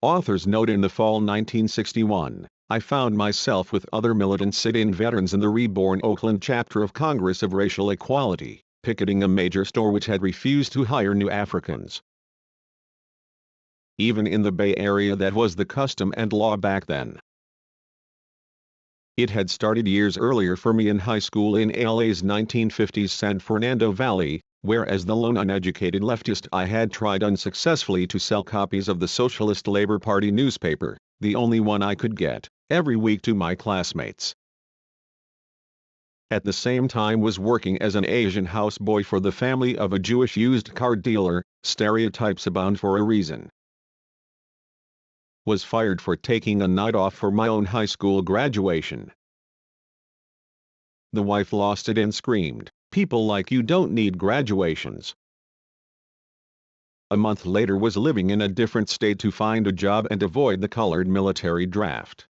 Author's note: in the fall 1961, I found myself with other militant sit-in veterans in the reborn Oakland chapter of Congress of Racial Equality, picketing a major store which had refused to hire new Africans. Even in the Bay Area that was the custom and law back then. It had started years earlier for me in high school in LA's 1950s San Fernando Valley, where as the lone uneducated leftist I had tried unsuccessfully to sell copies of the Socialist Labor Party newspaper, the only one I could get, every week to my classmates. At the same time was working as an Asian houseboy for the family of a Jewish used car dealer. Stereotypes abound for a reason. Was fired for taking a night off for my own high school graduation. The wife lost it and screamed, "People like you don't need graduations." A month later was living in a different state to find a job and avoid the colored military draft.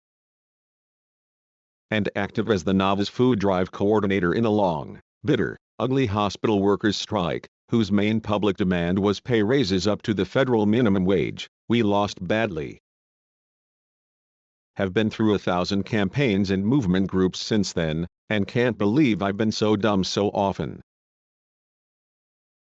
And active as the novice food drive coordinator in a long, bitter, ugly hospital workers' strike, whose main public demand was pay raises up to the federal minimum wage, we lost badly. Have been through 1,000 campaigns and movement groups since then, and can't believe I've been so dumb so often.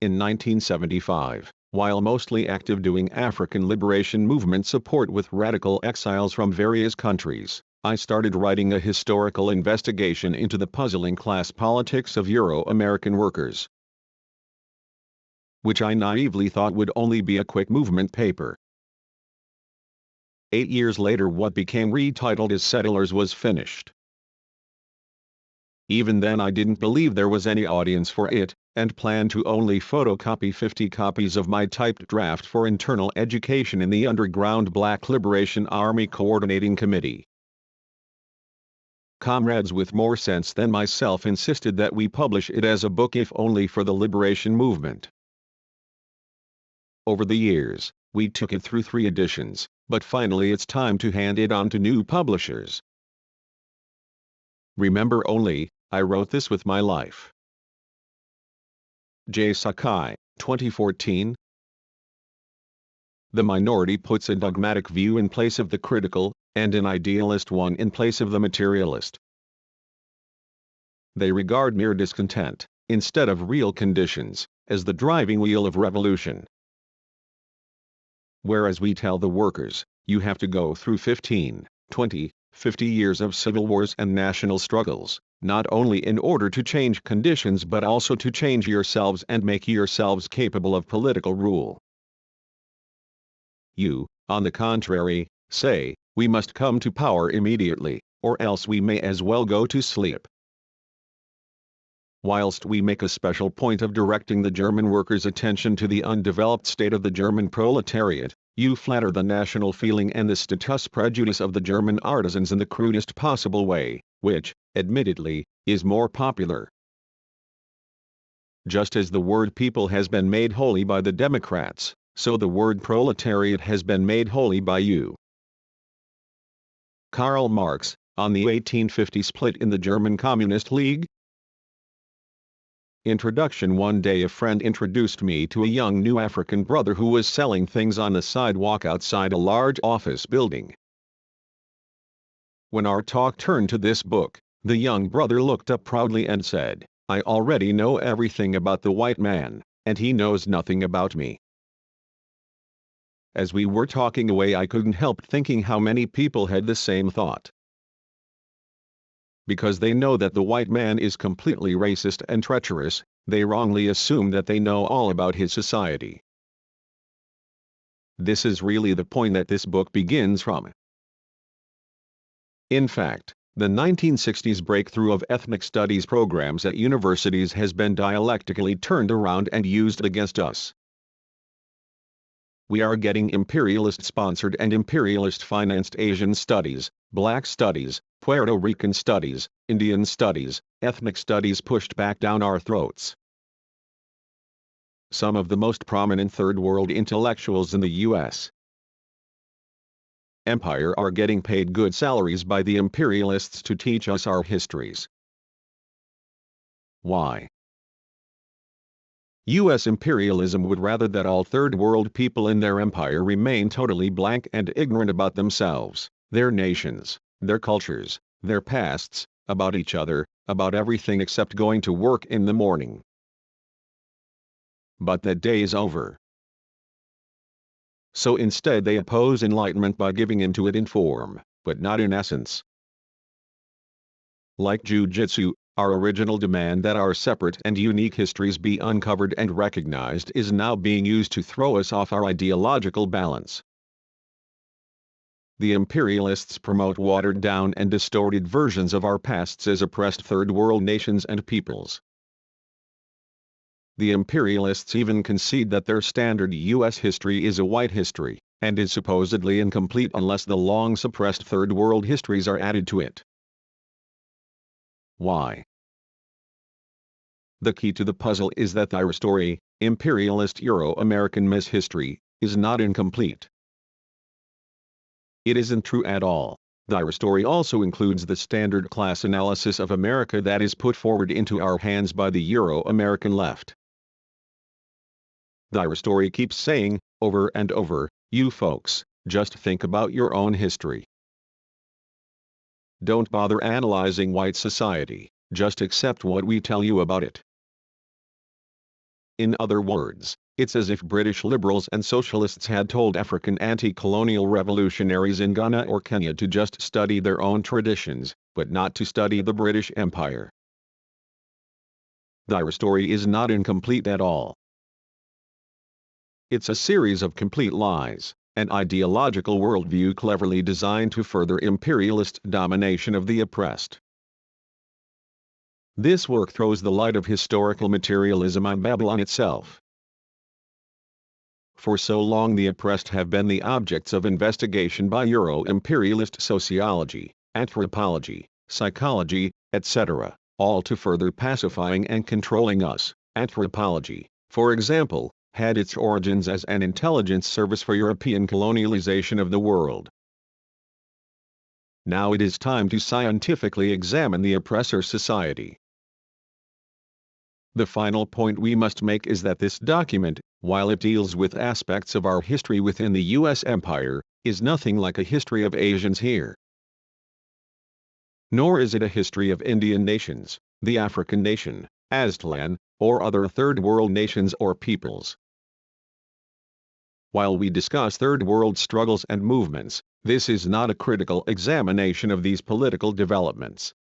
In 1975, while mostly active doing African liberation movement support with radical exiles from various countries, I started writing a historical investigation into the puzzling class politics of Euro-American workers, which I naively thought would only be a quick movement paper. 8 years later, what became retitled as Settlers was finished. Even then I didn't believe there was any audience for it, and planned to only photocopy 50 copies of my typed draft for internal education in the underground Black Liberation Army Coordinating Committee. Comrades with more sense than myself insisted that we publish it as a book, if only for the liberation movement. Over the years, we took it through 3 editions, but finally it's time to hand it on to new publishers. Remember only, I wrote this with my life. J. Sakai, 2014. The minority puts a dogmatic view in place of the critical, and an idealist one in place of the materialist. They regard mere discontent, instead of real conditions, as the driving wheel of revolution. Whereas we tell the workers, you have to go through 15, 20, 50 years of civil wars and national struggles, not only in order to change conditions but also to change yourselves and make yourselves capable of political rule. You, on the contrary, say, we must come to power immediately, or else we may as well go to sleep. Whilst we make a special point of directing the German workers' attention to the undeveloped state of the German proletariat, you flatter the national feeling and the status prejudice of the German artisans in the crudest possible way, which, admittedly, is more popular. Just as the word people has been made holy by the Democrats, so the word proletariat has been made holy by you. Karl Marx, on the 1850 split in the German Communist League. Introduction: one day a friend introduced me to a young new African brother who was selling things on the sidewalk outside a large office building. When our talk turned to this book, the young brother looked up proudly and said, "I already know everything about the white man, and he knows nothing about me." As we were talking away, I couldn't help thinking how many people had the same thought. Because they know that the white man is completely racist and treacherous, they wrongly assume that they know all about his society. This is really the point that this book begins from. In fact, the 1960s breakthrough of ethnic studies programs at universities has been dialectically turned around and used against us. We are getting imperialist-sponsored and imperialist-financed Asian studies, Black studies, Puerto Rican studies, Indian studies, ethnic studies pushed back down our throats. Some of the most prominent Third World intellectuals in the U.S. empire are getting paid good salaries by the imperialists to teach us our histories. Why? U.S. imperialism would rather that all Third World people in their empire remain totally blank and ignorant about themselves, their nations, their cultures, their pasts, about each other, about everything except going to work in the morning. But that day is over. So instead they oppose enlightenment by giving into it in form, but not in essence. Like jujitsu, our original demand that our separate and unique histories be uncovered and recognized is now being used to throw us off our ideological balance. The imperialists promote watered-down and distorted versions of our pasts as oppressed Third World nations and peoples. The imperialists even concede that their standard U.S. history is a white history, and is supposedly incomplete unless the long-suppressed Third World histories are added to it. Why? The key to the puzzle is that our story, imperialist Euro-American mishistory, is not incomplete. It isn't true at all. Our story also includes the standard class analysis of America that is put forward into our hands by the Euro-American left. Our story keeps saying, over and over, you folks, just think about your own history. Don't bother analyzing white society, just accept what we tell you about it. In other words, it's as if British liberals and socialists had told African anti-colonial revolutionaries in Ghana or Kenya to just study their own traditions, but not to study the British Empire. Our story is not incomplete at all. It's a series of complete lies, an ideological worldview cleverly designed to further imperialist domination of the oppressed. This work throws the light of historical materialism on Babylon itself. For so long the oppressed have been the objects of investigation by Euro-imperialist sociology, anthropology, psychology, etc., all to further pacifying and controlling us. Anthropology, for example, had its origins as an intelligence service for European colonialization of the world. Now it is time to scientifically examine the oppressor society. The final point we must make is that this document, while it deals with aspects of our history within the U.S. empire, is nothing like a history of Asians here. Nor is it a history of Indian nations, the African nation, Aztlan, or other Third World nations or peoples. While we discuss Third World struggles and movements, this is not a critical examination of these political developments.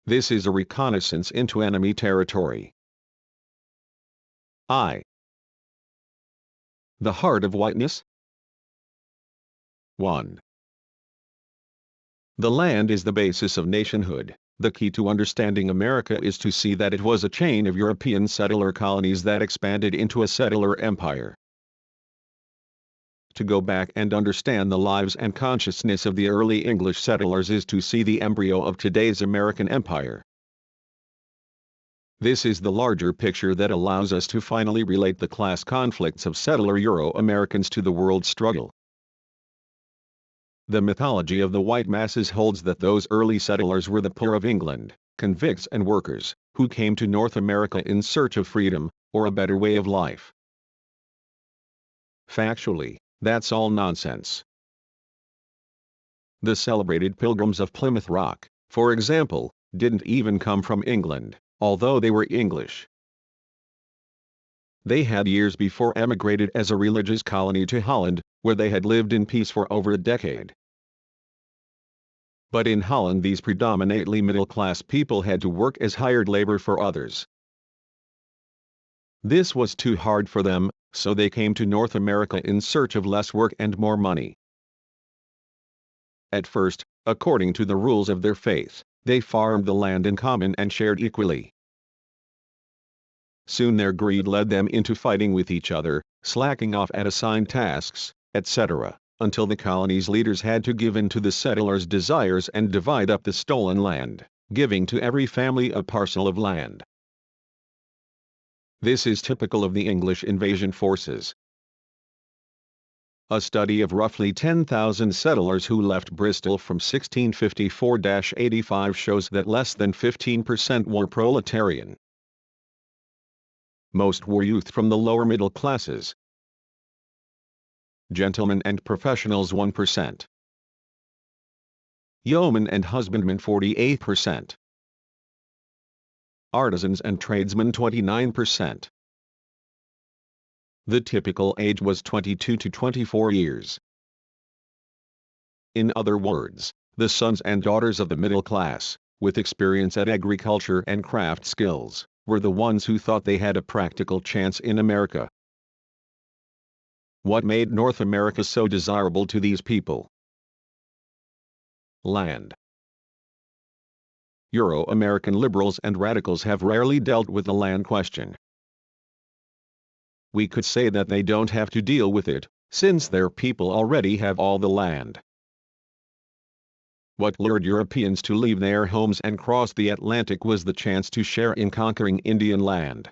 This is a reconnaissance into enemy territory. The heart of whiteness? 1. The land is the basis of nationhood. The key to understanding America is to see that it was a chain of European settler colonies that expanded into a settler empire. To go back and understand the lives and consciousness of the early English settlers is to see the embryo of today's American empire. This is the larger picture that allows us to finally relate the class conflicts of settler Euro-Americans to the world struggle. The mythology of the white masses holds that those early settlers were the poor of England, convicts and workers, who came to North America in search of freedom, or a better way of life. Factually, that's all nonsense. The celebrated Pilgrims of Plymouth Rock, for example, didn't even come from England, although they were English. They had years before emigrated as a religious colony to Holland, where they had lived in peace for over a decade. But in Holland these predominantly middle-class people had to work as hired labor for others. This was too hard for them, so they came to North America in search of less work and more money. At first, according to the rules of their faith, they farmed the land in common and shared equally. Soon their greed led them into fighting with each other, slacking off at assigned tasks, etc., until the colony's leaders had to give in to the settlers' desires and divide up the stolen land, giving to every family a parcel of land. This is typical of the English invasion forces. A study of roughly 10,000 settlers who left Bristol from 1654-85 shows that less than 15% were proletarian. Most were youth from the lower middle classes. Gentlemen and professionals 1%. Yeomen and husbandmen 48%. Artisans and tradesmen 29%. The typical age was 22 to 24 years. In other words, the sons and daughters of the middle class, with experience at agriculture and craft skills, were the ones who thought they had a practical chance in America. What made North America so desirable to these people? Land. Euro-American liberals and radicals have rarely dealt with the land question. We could say that they don't have to deal with it, since their people already have all the land. What lured Europeans to leave their homes and cross the Atlantic was the chance to share in conquering Indian land.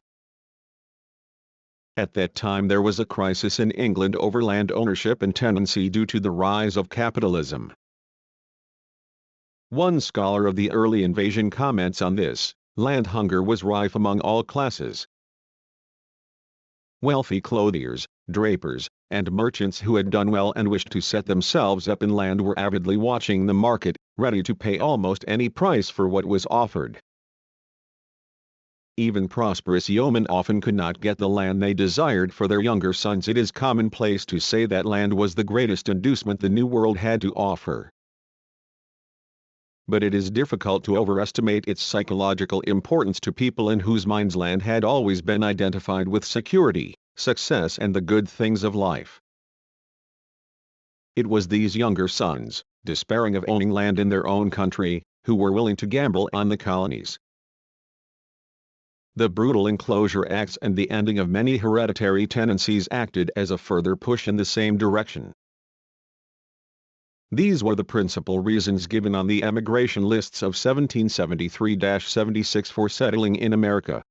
At that time there was a crisis in England over land ownership and tenancy due to the rise of capitalism. One scholar of the early invasion comments on this: land hunger was rife among all classes. Wealthy clothiers, drapers, and merchants who had done well and wished to set themselves up in land were avidly watching the market, ready to pay almost any price for what was offered. Even prosperous yeomen often could not get the land they desired for their younger sons. It is commonplace to say that land was the greatest inducement the New World had to offer. But it is difficult to overestimate its psychological importance to people in whose minds land had always been identified with security, success and the good things of life. It was these younger sons, despairing of owning land in their own country, who were willing to gamble on the colonies. The brutal Enclosure Acts and the ending of many hereditary tenancies acted as a further push in the same direction. These were the principal reasons given on the emigration lists of 1773-76 for settling in America.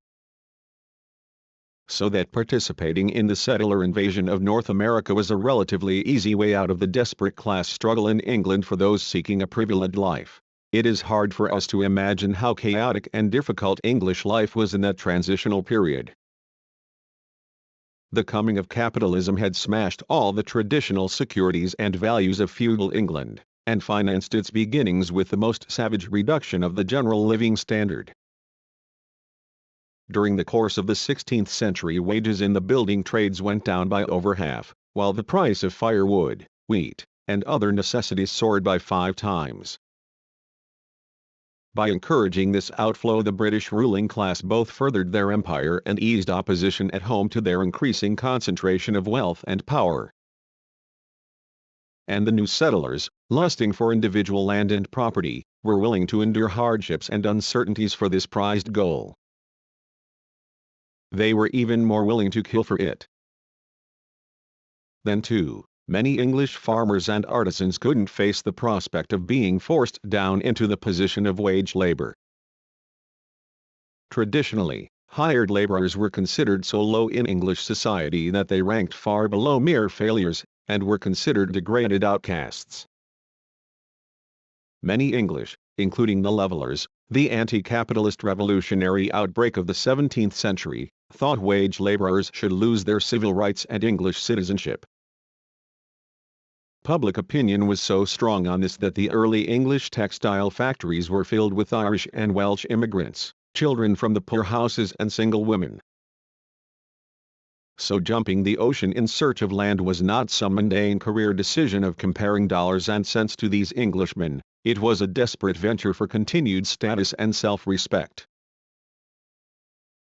So that participating in the settler invasion of North America was a relatively easy way out of the desperate class struggle in England for those seeking a privileged life. It is hard for us to imagine how chaotic and difficult English life was in that transitional period. The coming of capitalism had smashed all the traditional securities and values of feudal England, and financed its beginnings with the most savage reduction of the general living standard. During the course of the 16th century, wages in the building trades went down by over half, while the price of firewood, wheat, and other necessities soared by 5 times. By encouraging this outflow, the British ruling class both furthered their empire and eased opposition at home to their increasing concentration of wealth and power. And the new settlers, lusting for individual land and property, were willing to endure hardships and uncertainties for this prized goal. They were even more willing to kill for it. Then too, many English farmers and artisans couldn't face the prospect of being forced down into the position of wage labor. Traditionally, hired laborers were considered so low in English society that they ranked far below mere failures, and were considered degraded outcasts. Many English, including the Levellers, the anti-capitalist revolutionary outbreak of the 17th century, thought wage laborers should lose their civil rights and English citizenship. Public opinion was so strong on this that the early English textile factories were filled with Irish and Welsh immigrants, children from the poorhouses and single women. So jumping the ocean in search of land was not some mundane career decision of comparing dollars and cents to these Englishmen, it was a desperate venture for continued status and self-respect.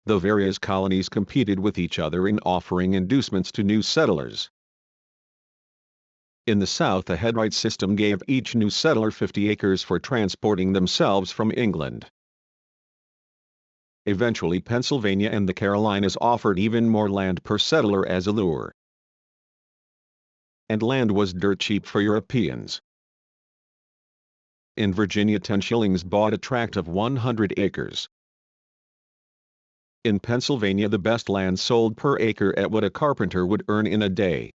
The various colonies competed with each other in offering inducements to new settlers. In the South, a headright system gave each new settler 50 acres for transporting themselves from England. Eventually Pennsylvania and the Carolinas offered even more land per settler as a lure. And land was dirt cheap for Europeans. In Virginia 10 shillings bought a tract of 100 acres. In Pennsylvania the best land sold per acre at what a carpenter would earn in a day.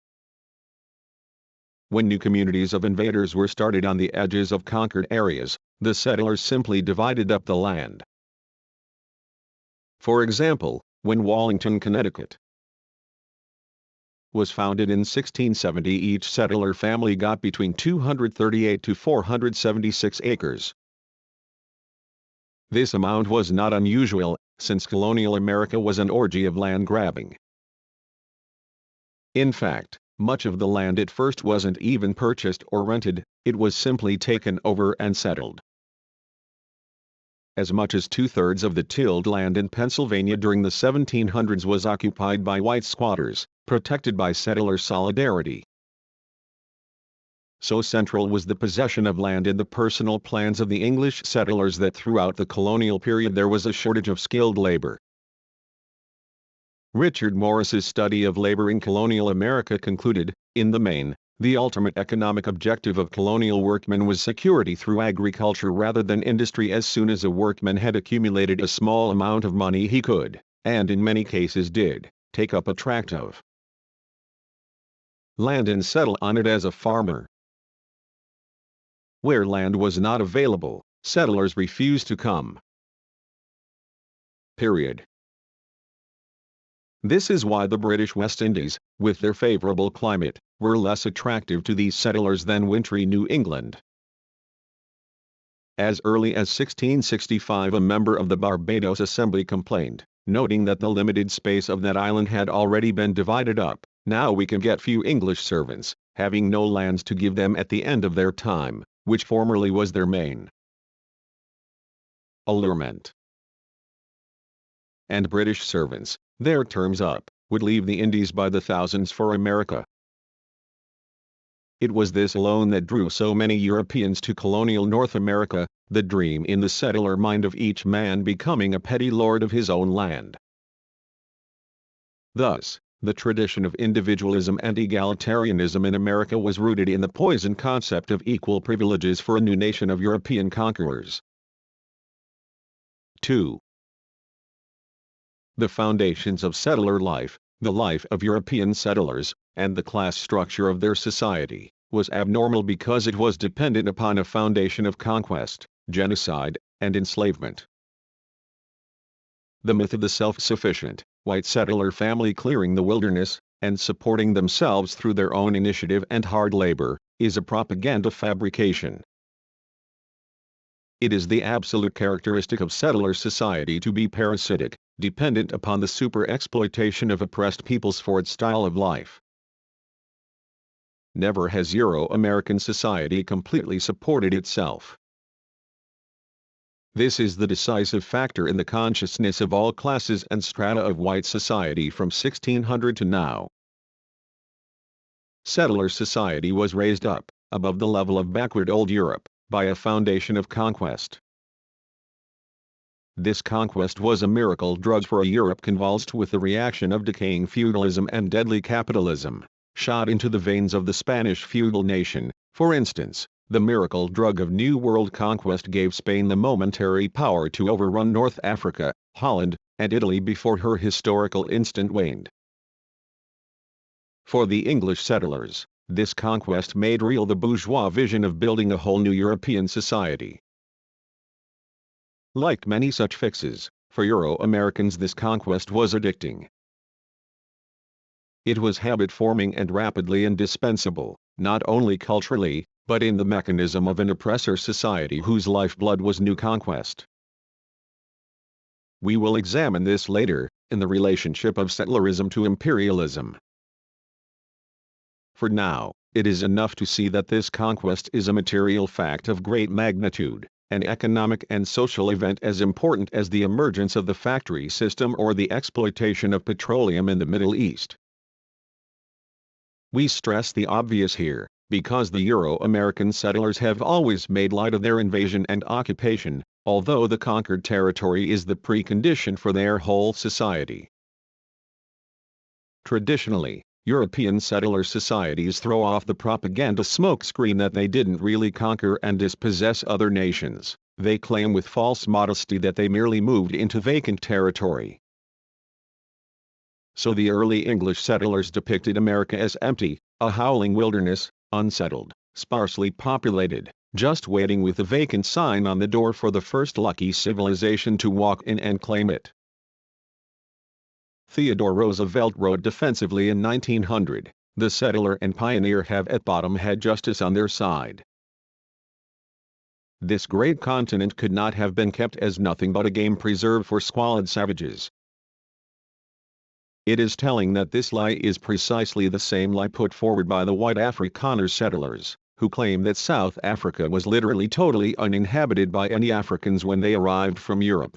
When new communities of invaders were started on the edges of conquered areas, the settlers simply divided up the land. For example, When Wallington, Connecticut, was founded in 1670, each settler family got between 238 to 476 acres. This amount was not unusual, since colonial America was an orgy of land grabbing. In fact, much of the land at first wasn't even purchased or rented, it was simply taken over and settled. As much as two-thirds of the tilled land in Pennsylvania during the 1700s was occupied by white squatters, protected by settler solidarity. So central was the possession of land in the personal plans of the English settlers that throughout the colonial period there was a shortage of skilled labor. Richard Morris's study of labor in colonial America concluded, in the main, the ultimate economic objective of colonial workmen was security through agriculture rather than industry. As soon as a workman had accumulated a small amount of money, he could, and in many cases did, take up a tract of land and settle on it as a farmer. Where land was not available, settlers refused to come. Period. This is why the British West Indies, with their favorable climate, were less attractive to these settlers than wintry New England. As early as 1665, a member of the Barbados Assembly complained, noting that the limited space of that island had already been divided up. Now we can get few English servants, having no lands to give them at the end of their time, which formerly was their main allurement. And British servants, their terms up, would leave the Indies by the thousands for America. It was this alone that drew so many Europeans to colonial North America, the dream in the settler mind of each man becoming a petty lord of his own land. Thus, the tradition of individualism and egalitarianism in America was rooted in the poison concept of equal privileges for a new nation of European conquerors. 2. The foundations of settler life, the life of European settlers, and the class structure of their society, was abnormal because it was dependent upon a foundation of conquest, genocide, and enslavement. The myth of the self-sufficient, white settler family clearing the wilderness, and supporting themselves through their own initiative and hard labor, is a propaganda fabrication. It is the absolute characteristic of settler society to be parasitic, dependent upon the super-exploitation of oppressed peoples for its style of life. Never has Euro-American society completely supported itself. This is the decisive factor in the consciousness of all classes and strata of white society from 1600 to now. Settler society was raised up, above the level of backward old Europe, by a foundation of conquest. This conquest was a miracle drug for a Europe convulsed with the reaction of decaying feudalism and deadly capitalism, shot into the veins of the Spanish feudal nation. For instance, the miracle drug of New World conquest gave Spain the momentary power to overrun North Africa, Holland, and Italy before her historical instant waned. For the English settlers, this conquest made real the bourgeois vision of building a whole new European society. Like many such fixes, for Euro-Americans this conquest was addicting. It was habit-forming and rapidly indispensable, not only culturally, but in the mechanism of an oppressor society whose lifeblood was new conquest. We will examine this later, in the relationship of settlerism to imperialism. For now, it is enough to see that this conquest is a material fact of great magnitude, an economic and social event as important as the emergence of the factory system or the exploitation of petroleum in the Middle East. We stress the obvious here, because the Euro-American settlers have always made light of their invasion and occupation, although the conquered territory is the precondition for their whole society. Traditionally, European settler societies throw off the propaganda smokescreen that they didn't really conquer and dispossess other nations. They claim with false modesty that they merely moved into vacant territory. So the early English settlers depicted America as empty, a howling wilderness, unsettled, sparsely populated, just waiting with a vacant sign on the door for the first lucky civilization to walk in and claim it. Theodore Roosevelt wrote defensively in 1900, "The settler and pioneer have at bottom had justice on their side." This great continent could not have been kept as nothing but a game preserve for squalid savages. It is telling that this lie is precisely the same lie put forward by the white Afrikaner settlers, who claim that South Africa was literally totally uninhabited by any Africans when they arrived from Europe.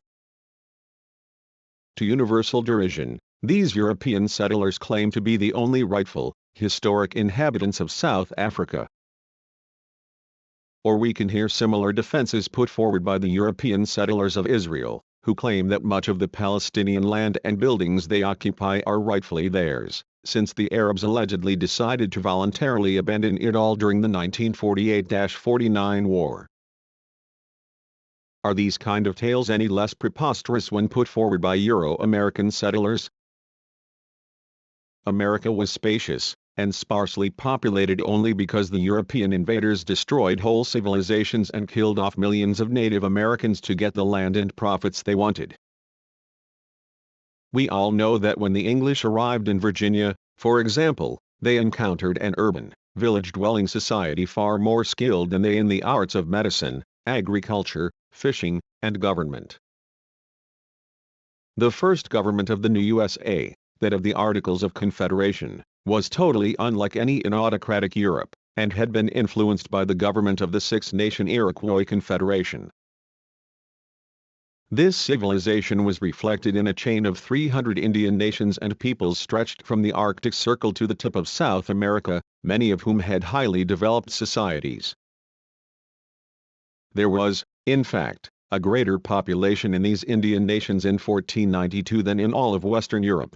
To universal derision, these European settlers claim to be the only rightful, historic inhabitants of South Africa. Or we can hear similar defenses put forward by the European settlers of Israel, who claim that much of the Palestinian land and buildings they occupy are rightfully theirs, since the Arabs allegedly decided to voluntarily abandon it all during the 1948-49 war. Are these kind of tales any less preposterous when put forward by Euro-American settlers? America was spacious and sparsely populated only because the European invaders destroyed whole civilizations and killed off millions of Native Americans to get the land and profits they wanted. We all know that when the English arrived in Virginia, for example, they encountered an urban, village-dwelling society far more skilled than they in the arts of medicine, agriculture, fishing, and government. The first government of the new USA, that of the Articles of Confederation, was totally unlike any in autocratic Europe, and had been influenced by the government of the Six-Nation Iroquois Confederation. This civilization was reflected in a chain of 300 Indian nations and peoples stretched from the Arctic Circle to the tip of South America, many of whom had highly developed societies. There was, in fact, a greater population in these Indian nations in 1492 than in all of Western Europe.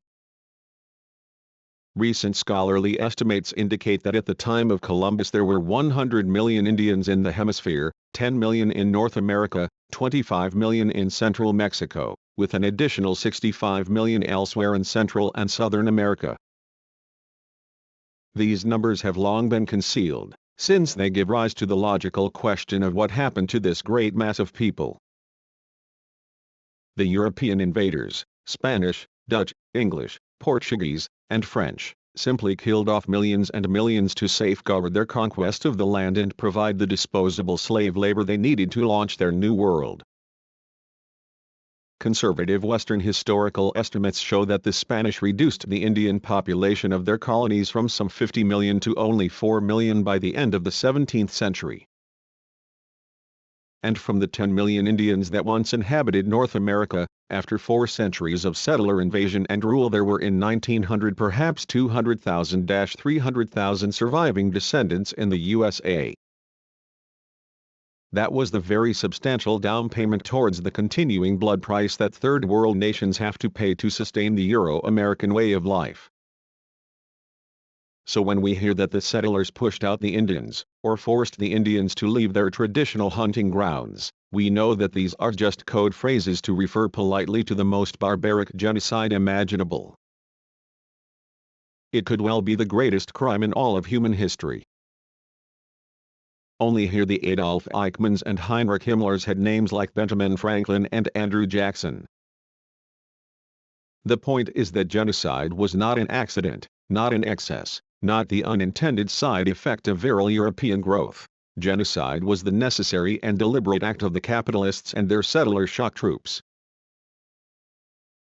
Recent scholarly estimates indicate that at the time of Columbus there were 100 million Indians in the hemisphere, 10 million in North America, 25 million in central Mexico, with an additional 65 million elsewhere in Central and Southern America. These numbers have long been concealed, since they give rise to the logical question of what happened to this great mass of people. The European invaders, Spanish, Dutch, English, Portuguese, and French, simply killed off millions and millions to safeguard their conquest of the land and provide the disposable slave labor they needed to launch their new world. Conservative Western historical estimates show that the Spanish reduced the Indian population of their colonies from some 50 million to only 4 million by the end of the 17th century. And from the 10 million Indians that once inhabited North America, after 4 centuries of settler invasion and rule there were in 1900 perhaps 200,000-300,000 surviving descendants in the USA. That was the very substantial down payment towards the continuing blood price that Third World nations have to pay to sustain the Euro-American way of life. So when we hear that the settlers pushed out the Indians, or forced the Indians to leave their traditional hunting grounds, we know that these are just code phrases to refer politely to the most barbaric genocide imaginable. It could well be the greatest crime in all of human history. Only here the Adolf Eichmanns and Heinrich Himmlers had names like Benjamin Franklin and Andrew Jackson. The point is that genocide was not an accident, not an excess, not the unintended side effect of virile European growth. Genocide was the necessary and deliberate act of the capitalists and their settler shock troops.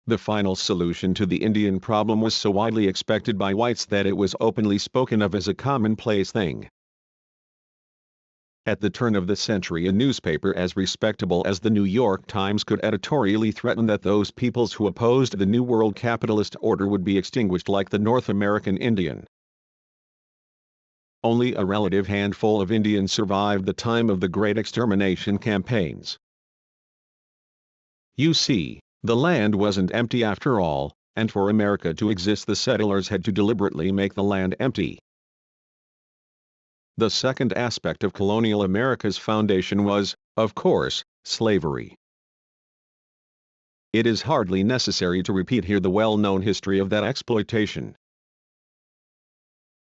The final solution to the Indian problem was so widely expected by whites that it was openly spoken of as a commonplace thing. At the turn of the century, a newspaper as respectable as the New York Times could editorially threaten that those peoples who opposed the New World capitalist order would be extinguished like the North American Indian. Only a relative handful of Indians survived the time of the Great Extermination campaigns. You see, the land wasn't empty after all, and for America to exist the settlers had to deliberately make the land empty. The second aspect of colonial America's foundation was, of course, slavery. It is hardly necessary to repeat here the well-known history of that exploitation.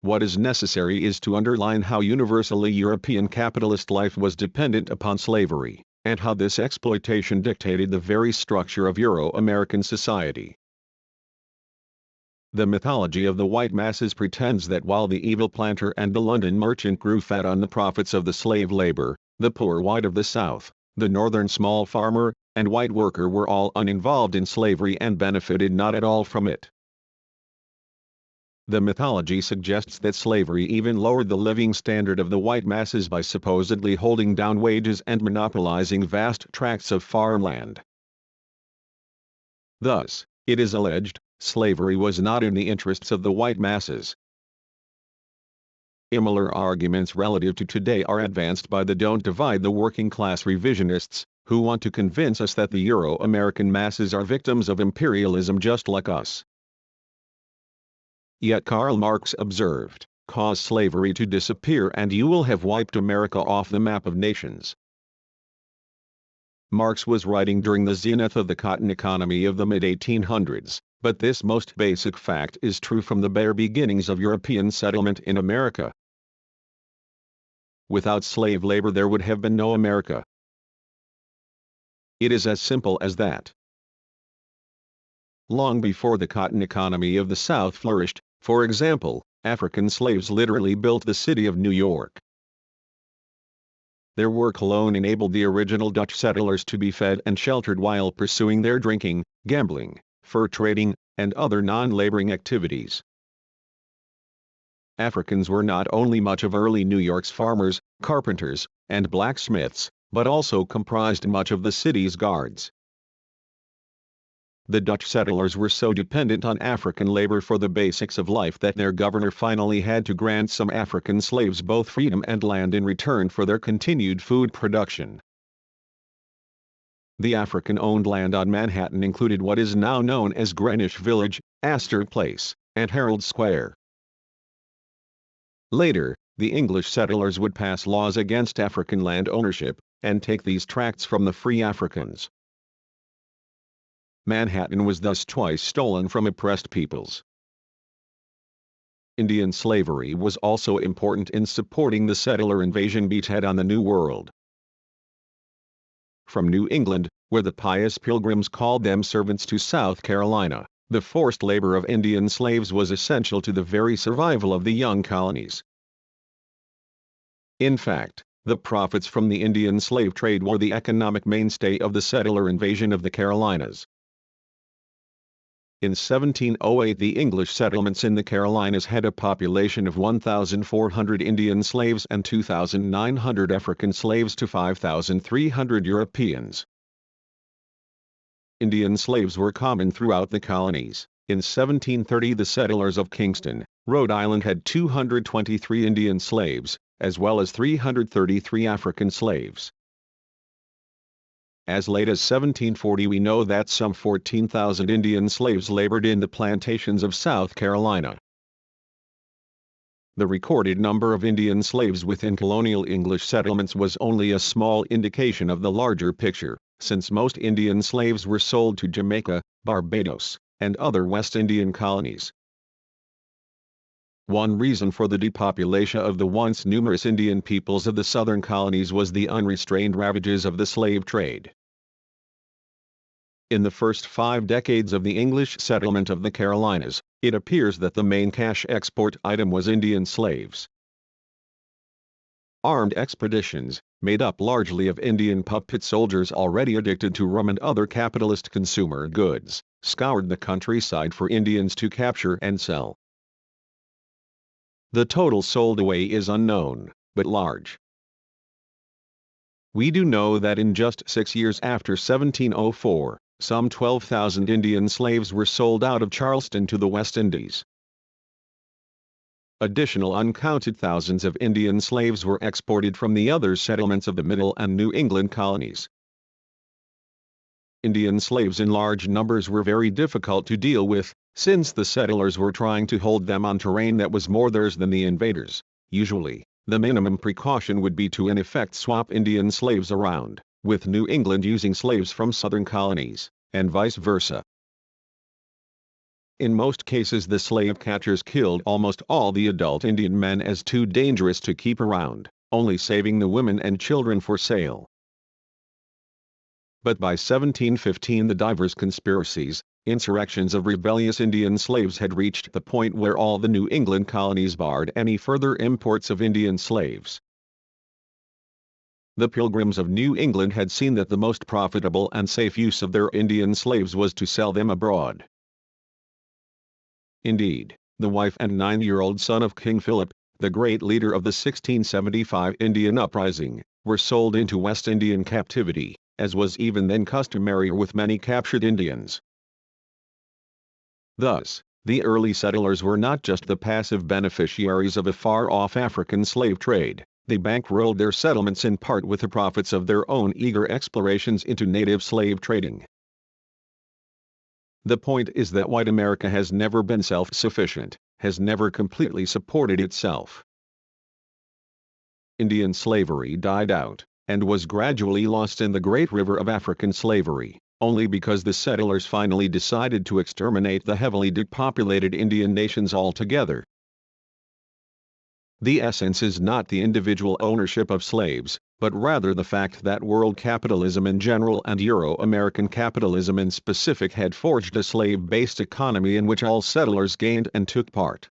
What is necessary is to underline how universally European capitalist life was dependent upon slavery, and how this exploitation dictated the very structure of Euro-American society. The mythology of the white masses pretends that while the evil planter and the London merchant grew fat on the profits of the slave labor, the poor white of the South, the northern small farmer, and white worker were all uninvolved in slavery and benefited not at all from it. The mythology suggests that slavery even lowered the living standard of the white masses by supposedly holding down wages and monopolizing vast tracts of farmland. Thus, it is alleged, slavery was not in the interests of the white masses. Similar arguments relative to today are advanced by the Don't Divide the Working Class revisionists, who want to convince us that the Euro-American masses are victims of imperialism just like us. Yet Karl Marx observed, "Cause slavery to disappear and you will have wiped America off the map of nations." Marx was writing during the zenith of the cotton economy of the mid-1800s, but this most basic fact is true from the bare beginnings of European settlement in America. Without slave labor there would have been no America. It is as simple as that. Long before the cotton economy of the South flourished, for example, African slaves literally built the city of New York. Their work alone enabled the original Dutch settlers to be fed and sheltered while pursuing their drinking, gambling, fur trading, and other non-laboring activities. Africans were not only much of early New York's farmers, carpenters, and blacksmiths, but also comprised much of the city's guards. The Dutch settlers were so dependent on African labor for the basics of life that their governor finally had to grant some African slaves both freedom and land in return for their continued food production. The African-owned land on Manhattan included what is now known as Greenwich Village, Astor Place, and Herald Square. Later, the English settlers would pass laws against African land ownership, and take these tracts from the free Africans. Manhattan was thus twice stolen from oppressed peoples. Indian slavery was also important in supporting the settler invasion beachhead on the New World. From New England, where the pious pilgrims called them servants, to South Carolina, the forced labor of Indian slaves was essential to the very survival of the young colonies. In fact, the profits from the Indian slave trade were the economic mainstay of the settler invasion of the Carolinas. In 1708 the English settlements in the Carolinas had a population of 1,400 Indian slaves and 2,900 African slaves to 5,300 Europeans. Indian slaves were common throughout the colonies. In 1730 the settlers of Kingston, Rhode Island had 223 Indian slaves, as well as 333 African slaves. As late as 1740 we know that some 14,000 Indian slaves labored in the plantations of South Carolina. The recorded number of Indian slaves within colonial English settlements was only a small indication of the larger picture, since most Indian slaves were sold to Jamaica, Barbados, and other West Indian colonies. One reason for the depopulation of the once numerous Indian peoples of the southern colonies was the unrestrained ravages of the slave trade. In the first 5 decades of the English settlement of the Carolinas, it appears that the main cash export item was Indian slaves. Armed expeditions, made up largely of Indian puppet soldiers already addicted to rum and other capitalist consumer goods, scoured the countryside for Indians to capture and sell. The total sold away is unknown, but large. We do know that in just 6 years after 1704, some 12,000 Indian slaves were sold out of Charleston to the West Indies. Additional uncounted thousands of Indian slaves were exported from the other settlements of the Middle and New England colonies. Indian slaves in large numbers were very difficult to deal with, since the settlers were trying to hold them on terrain that was more theirs than the invaders. Usually, the minimum precaution would be to in effect swap Indian slaves around, with New England using slaves from southern colonies, and vice versa. In most cases the slave catchers killed almost all the adult Indian men as too dangerous to keep around, only saving the women and children for sale. But by 1715 the diverse conspiracies, insurrections of rebellious Indian slaves had reached the point where all the New England colonies barred any further imports of Indian slaves. The Pilgrims of New England had seen that the most profitable and safe use of their Indian slaves was to sell them abroad. Indeed, the wife and 9-year-old son of King Philip, the great leader of the 1675 Indian uprising, were sold into West Indian captivity, as was even then customary with many captured Indians. Thus, the early settlers were not just the passive beneficiaries of a far-off African slave trade, they bankrolled their settlements in part with the profits of their own eager explorations into native slave trading. The point is that white America has never been self-sufficient, has never completely supported itself. Indian slavery died out, and was gradually lost in the great river of African slavery, only because the settlers finally decided to exterminate the heavily depopulated Indian nations altogether. The essence is not the individual ownership of slaves, but rather the fact that world capitalism in general and Euro-American capitalism in specific had forged a slave-based economy in which all settlers gained and took part.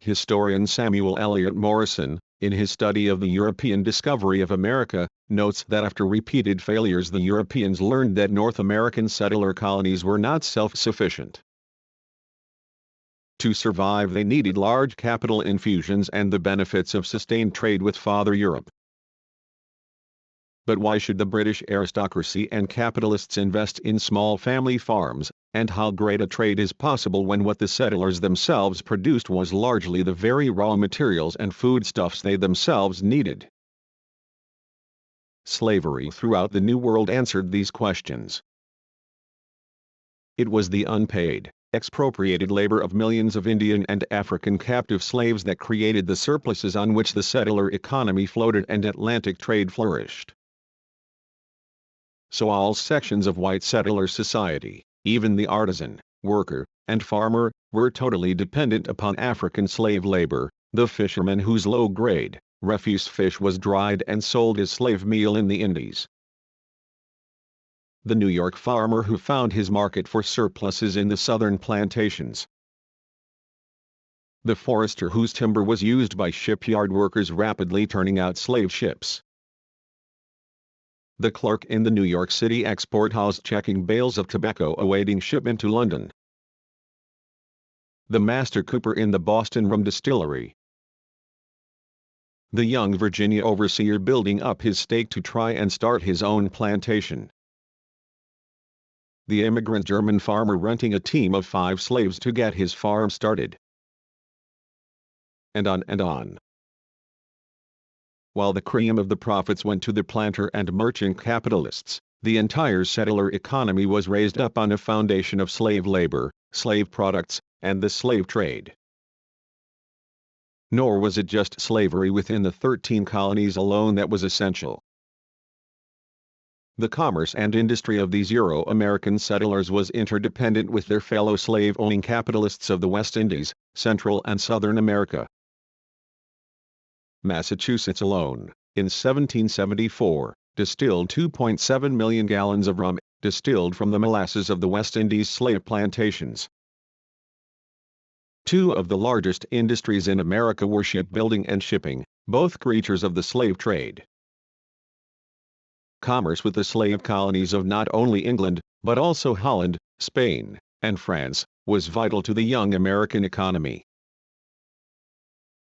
Historian Samuel Eliot Morison, in his study of the European discovery of America, notes that after repeated failures the Europeans learned that North American settler colonies were not self-sufficient. To survive they needed large capital infusions and the benefits of sustained trade with Father Europe. But why should the British aristocracy and capitalists invest in small family farms, and how great a trade is possible when what the settlers themselves produced was largely the very raw materials and foodstuffs they themselves needed? Slavery throughout the New World answered these questions. It was the unpaid, expropriated labor of millions of Indian and African captive slaves that created the surpluses on which the settler economy floated and Atlantic trade flourished. So all sections of white settler society, even the artisan, worker, and farmer, were totally dependent upon African slave labor, the fisherman whose low-grade, refuse fish was dried and sold as slave meal in the Indies. The New York farmer who found his market for surpluses in the southern plantations. The forester whose timber was used by shipyard workers rapidly turning out slave ships. The clerk in the New York City export house checking bales of tobacco awaiting shipment to London. The master cooper in the Boston rum distillery. The young Virginia overseer building up his stake to try and start his own plantation. The immigrant German farmer renting a team of 5 slaves to get his farm started. And on and on. While the cream of the profits went to the planter and merchant capitalists, the entire settler economy was raised up on a foundation of slave labor, slave products, and the slave trade. Nor was it just slavery within the 13 colonies alone that was essential. The commerce and industry of these Euro-American settlers was interdependent with their fellow slave-owning capitalists of the West Indies, Central and Southern America. Massachusetts alone, in 1774, distilled 2.7 million gallons of rum, distilled from the molasses of the West Indies slave plantations. 2 of the largest industries in America were shipbuilding and shipping, both creatures of the slave trade. Commerce with the slave colonies of not only England, but also Holland, Spain, and France, was vital to the young American economy.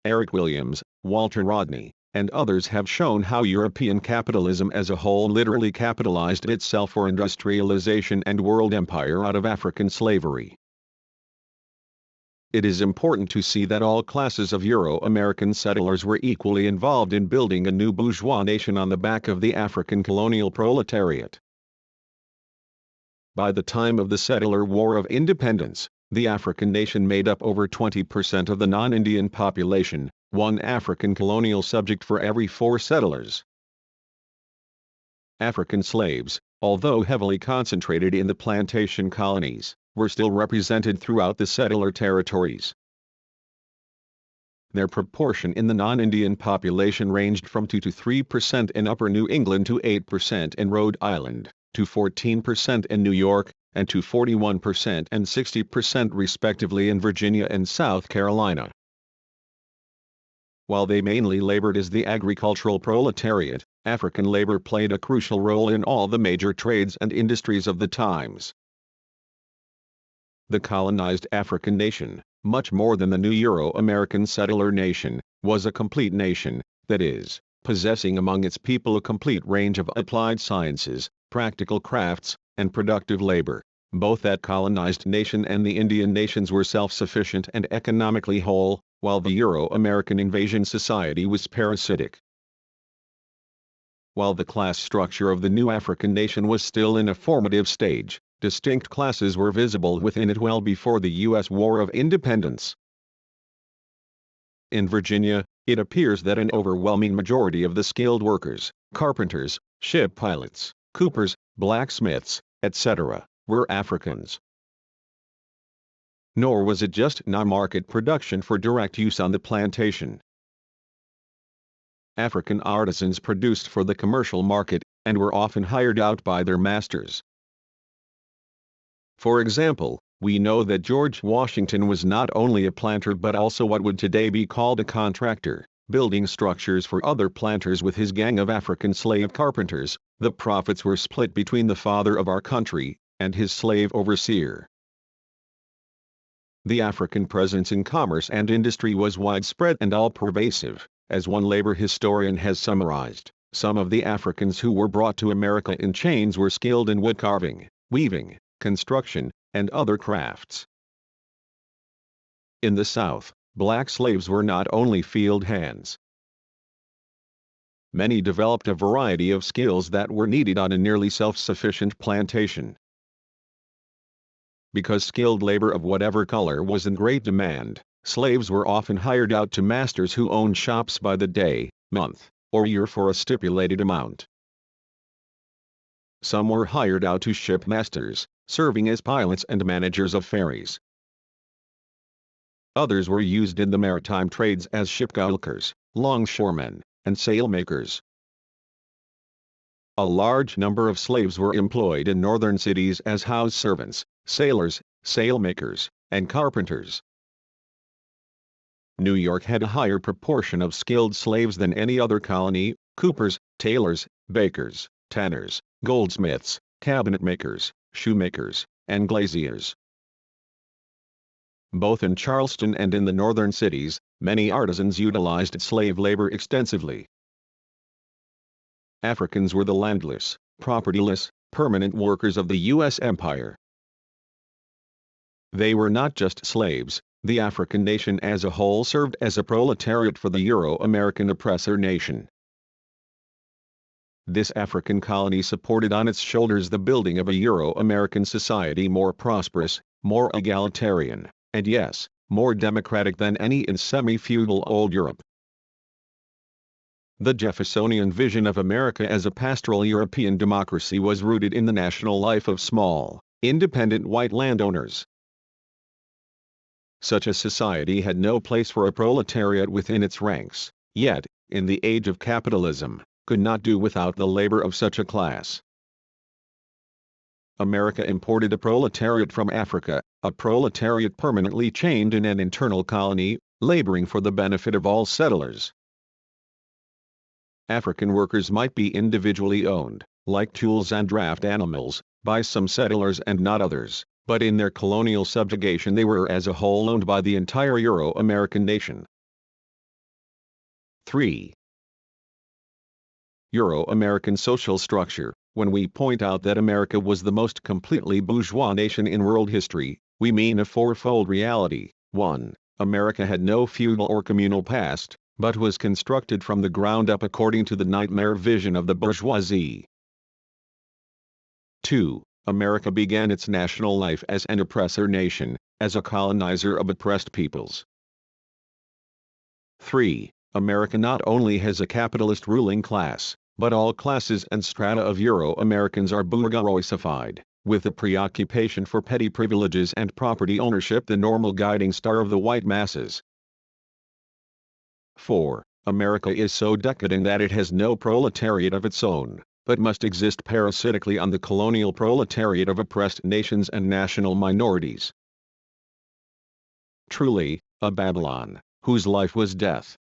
Eric Williams, Walter Rodney, and others have shown how European capitalism as a whole literally capitalized itself for industrialization and world empire out of African slavery. It is important to see that all classes of Euro-American settlers were equally involved in building a new bourgeois nation on the back of the African colonial proletariat. By the time of the settler War of Independence, the African nation made up over 20% of the non-Indian population, 1 African colonial subject for every 4 settlers. African slaves, although heavily concentrated in the plantation colonies, were still represented throughout the settler territories. Their proportion in the non-Indian population ranged from 2 to 3% in Upper New England to 8% in Rhode Island, to 14% in New York, and to 41% and 60% respectively in Virginia and South Carolina. While they mainly labored as the agricultural proletariat, African labor played a crucial role in all the major trades and industries of the times. The colonized African nation, much more than the new Euro-American settler nation, was a complete nation, that is, possessing among its people a complete range of applied sciences, practical crafts, and productive labor. Both that colonized nation and the Indian nations were self-sufficient and economically whole, while the Euro-American invasion society was parasitic. While the class structure of the new African nation was still in a formative stage, distinct classes were visible within it well before the U.S. War of Independence. In Virginia, it appears that an overwhelming majority of the skilled workers, carpenters, ship pilots, coopers, blacksmiths, etc., were Africans. Nor was it just non-market production for direct use on the plantation. African artisans produced for the commercial market, and were often hired out by their masters. For example, we know that George Washington was not only a planter but also what would today be called a contractor, building structures for other planters with his gang of African slave carpenters. The profits were split between the father of our country and his slave overseer. The African presence in commerce and industry was widespread and all-pervasive. As one labor historian has summarized, some of the Africans who were brought to America in chains were skilled in wood carving, weaving, construction, and other crafts. In the South, black slaves were not only field hands. Many developed a variety of skills that were needed on a nearly self-sufficient plantation. Because skilled labor of whatever color was in great demand, slaves were often hired out to masters who owned shops by the day, month, or year for a stipulated amount. Some were hired out to ship masters, serving as pilots and managers of ferries. Others were used in the maritime trades as shipgalkers, longshoremen, and sailmakers. A large number of slaves were employed in northern cities as house servants, sailors, sailmakers, and carpenters. New York had a higher proportion of skilled slaves than any other colony: coopers, tailors, bakers, tanners, goldsmiths, cabinet makers, shoemakers, and glaziers. Both in Charleston and in the northern cities, many artisans utilized slave labor extensively. Africans were the landless, propertyless, permanent workers of the U.S. Empire. They were not just slaves. The African nation as a whole served as a proletariat for the Euro-American oppressor nation. This African colony supported on its shoulders the building of a Euro-American society more prosperous, more egalitarian, and yes, more democratic than any in semi-feudal old Europe. The Jeffersonian vision of America as a pastoral European democracy was rooted in the national life of small, independent white landowners. Such a society had no place for a proletariat within its ranks, yet, in the age of capitalism, could not do without the labor of such a class. America imported a proletariat from Africa, a proletariat permanently chained in an internal colony, laboring for the benefit of all settlers. African workers might be individually owned, like tools and draft animals, by some settlers and not others, but in their colonial subjugation they were as a whole owned by the entire Euro-American nation. 3. Euro-American social structure. When we point out that America was the most completely bourgeois nation in world history, we mean a fourfold reality. 1. America had no feudal or communal past, but was constructed from the ground up according to the nightmare vision of the bourgeoisie. 2. America began its national life as an oppressor nation, as a colonizer of oppressed peoples. 3. America not only has a capitalist ruling class, but all classes and strata of Euro-Americans are bourgeoisified, with the preoccupation for petty privileges and property ownership the normal guiding star of the white masses. 4. America is so decadent that it has no proletariat of its own, but must exist parasitically on the colonial proletariat of oppressed nations and national minorities. Truly, a Babylon, whose life was death.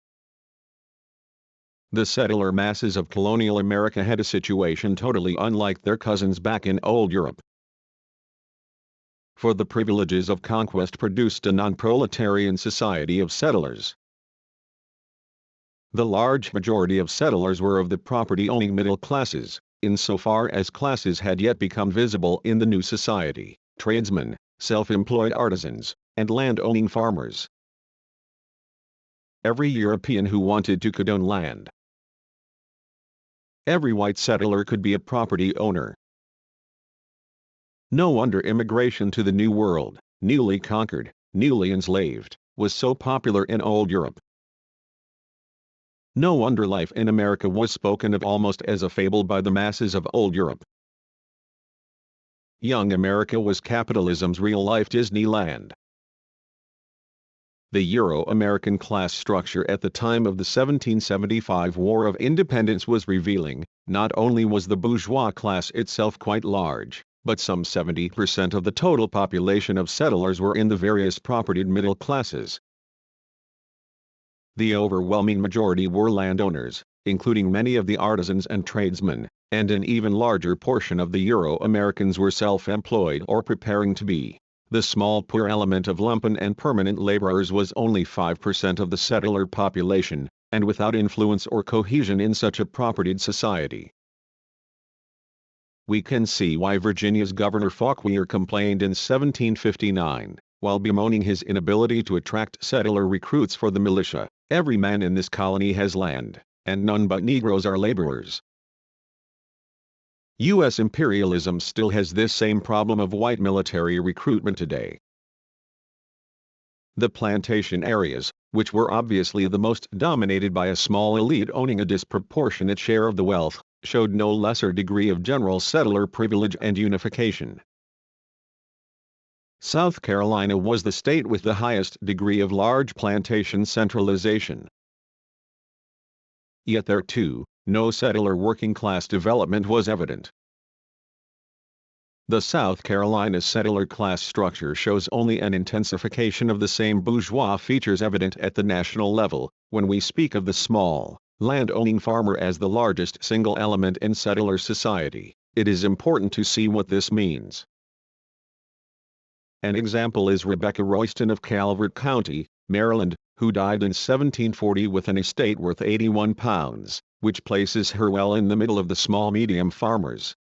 The settler masses of colonial America had a situation totally unlike their cousins back in old Europe. For the privileges of conquest produced a non-proletarian society of settlers. The large majority of settlers were of the property-owning middle classes, insofar as classes had yet become visible in the new society: tradesmen, self-employed artisans, and land-owning farmers. Every European who wanted to could own land. Every white settler could be a property owner. No wonder immigration to the New World, newly conquered, newly enslaved, was so popular in old Europe. No wonder life in America was spoken of almost as a fable by the masses of old Europe. Young America was capitalism's real-life Disneyland. The Euro-American class structure at the time of the 1775 War of Independence was revealing. Not only was the bourgeois class itself quite large, but some 70% of the total population of settlers were in the various propertied middle classes. The overwhelming majority were landowners, including many of the artisans and tradesmen, and an even larger portion of the Euro-Americans were self-employed or preparing to be. The small poor element of lumpen and permanent laborers was only 5% of the settler population, and without influence or cohesion in such a propertied society. We can see why Virginia's Governor Fauquier complained in 1759, while bemoaning his inability to attract settler recruits for the militia: "Every man in this colony has land, and none but Negroes are laborers." U.S. imperialism still has this same problem of white military recruitment today. The plantation areas, which were obviously the most dominated by a small elite owning a disproportionate share of the wealth, showed no lesser degree of general settler privilege and unification. South Carolina was the state with the highest degree of large plantation centralization. Yet there too, no settler working-class development was evident. The South Carolina settler class structure shows only an intensification of the same bourgeois features evident at the national level, when we speak of the small, land-owning farmer as the largest single element in settler society. It is important to see what this means. An example is Rebecca Royston of Calvert County, Maryland, who died in 1740 with an estate worth £81, which places her well in the middle of the small-medium farmers.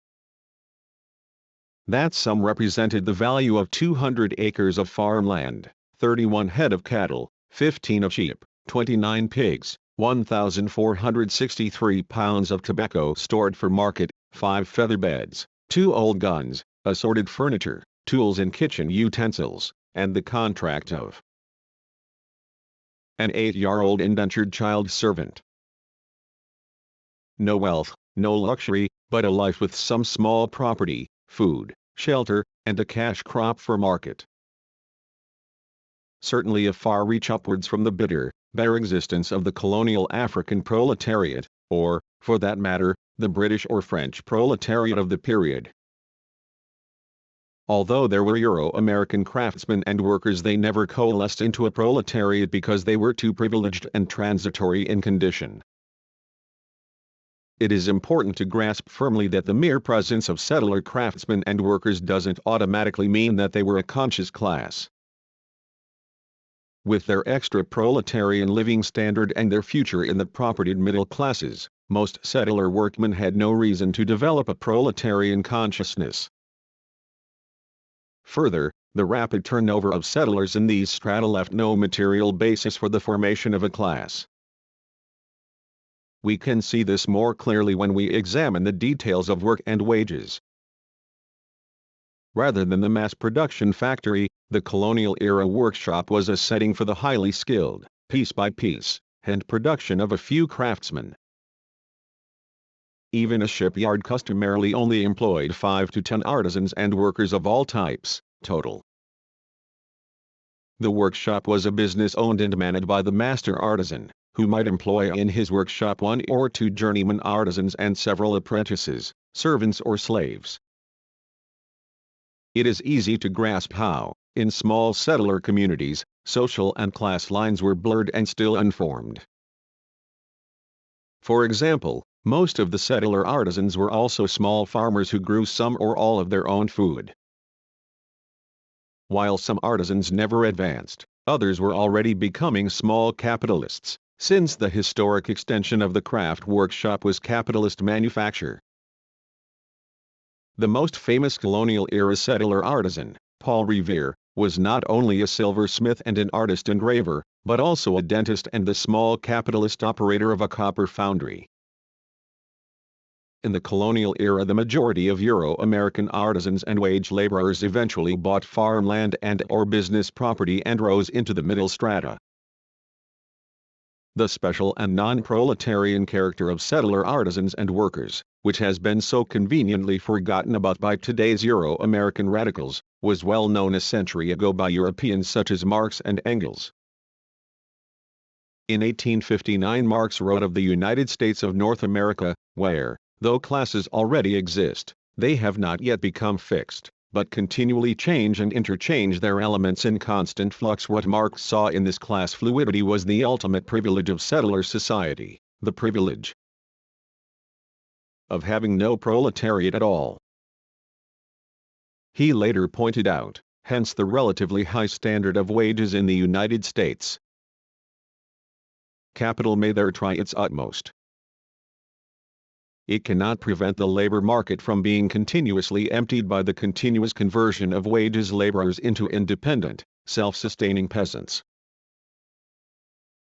That sum represented the value of 200 acres of farmland, 31 head of cattle, 15 of sheep, 29 pigs, 1,463 pounds of tobacco stored for market, 5 feather beds, 2 old guns, assorted furniture, tools and kitchen utensils, and the contract of an 8-year-old indentured child servant. No wealth, no luxury, but a life with some small property, food, shelter, and a cash crop for market. Certainly a far reach upwards from the bitter, bare existence of the colonial African proletariat, or, for that matter, the British or French proletariat of the period. Although there were Euro-American craftsmen and workers, they never coalesced into a proletariat because they were too privileged and transitory in condition. It is important to grasp firmly that the mere presence of settler craftsmen and workers doesn't automatically mean that they were a conscious class. With their extra-proletarian living standard and their future in the propertied middle classes, most settler workmen had no reason to develop a proletarian consciousness. Further, the rapid turnover of settlers in these strata left no material basis for the formation of a class. We can see this more clearly when we examine the details of work and wages. Rather than the mass production factory, the colonial-era workshop was a setting for the highly skilled, piece by piece, hand production of a few craftsmen. Even a shipyard customarily only employed 5 to 10 artisans and workers of all types, total. The workshop was a business owned and managed by the master artisan, who might employ in his workshop 1 or 2 journeyman artisans and several apprentices, servants or slaves. It is easy to grasp how, in small settler communities, social and class lines were blurred and still unformed. For example, most of the settler artisans were also small farmers who grew some or all of their own food. While some artisans never advanced, others were already becoming small capitalists, since the historic extension of the craft workshop was capitalist manufacture. The most famous colonial-era settler artisan, Paul Revere, was not only a silversmith and an artist engraver, but also a dentist and the small capitalist operator of a copper foundry. In the colonial era, the majority of Euro-American artisans and wage laborers eventually bought farmland and/or business property and rose into the middle strata. The special and non-proletarian character of settler artisans and workers, which has been so conveniently forgotten about by today's Euro-American radicals, was well known a century ago by Europeans such as Marx and Engels. In 1859 Marx wrote of the United States of North America, where, though classes already exist, they have not yet become fixed, but continually change and interchange their elements in constant flux. What Marx saw in this class fluidity was the ultimate privilege of settler society, the privilege of having no proletariat at all. He later pointed out, hence the relatively high standard of wages in the United States. Capital may there try its utmost. It cannot prevent the labor market from being continuously emptied by the continuous conversion of wages laborers into independent, self-sustaining peasants.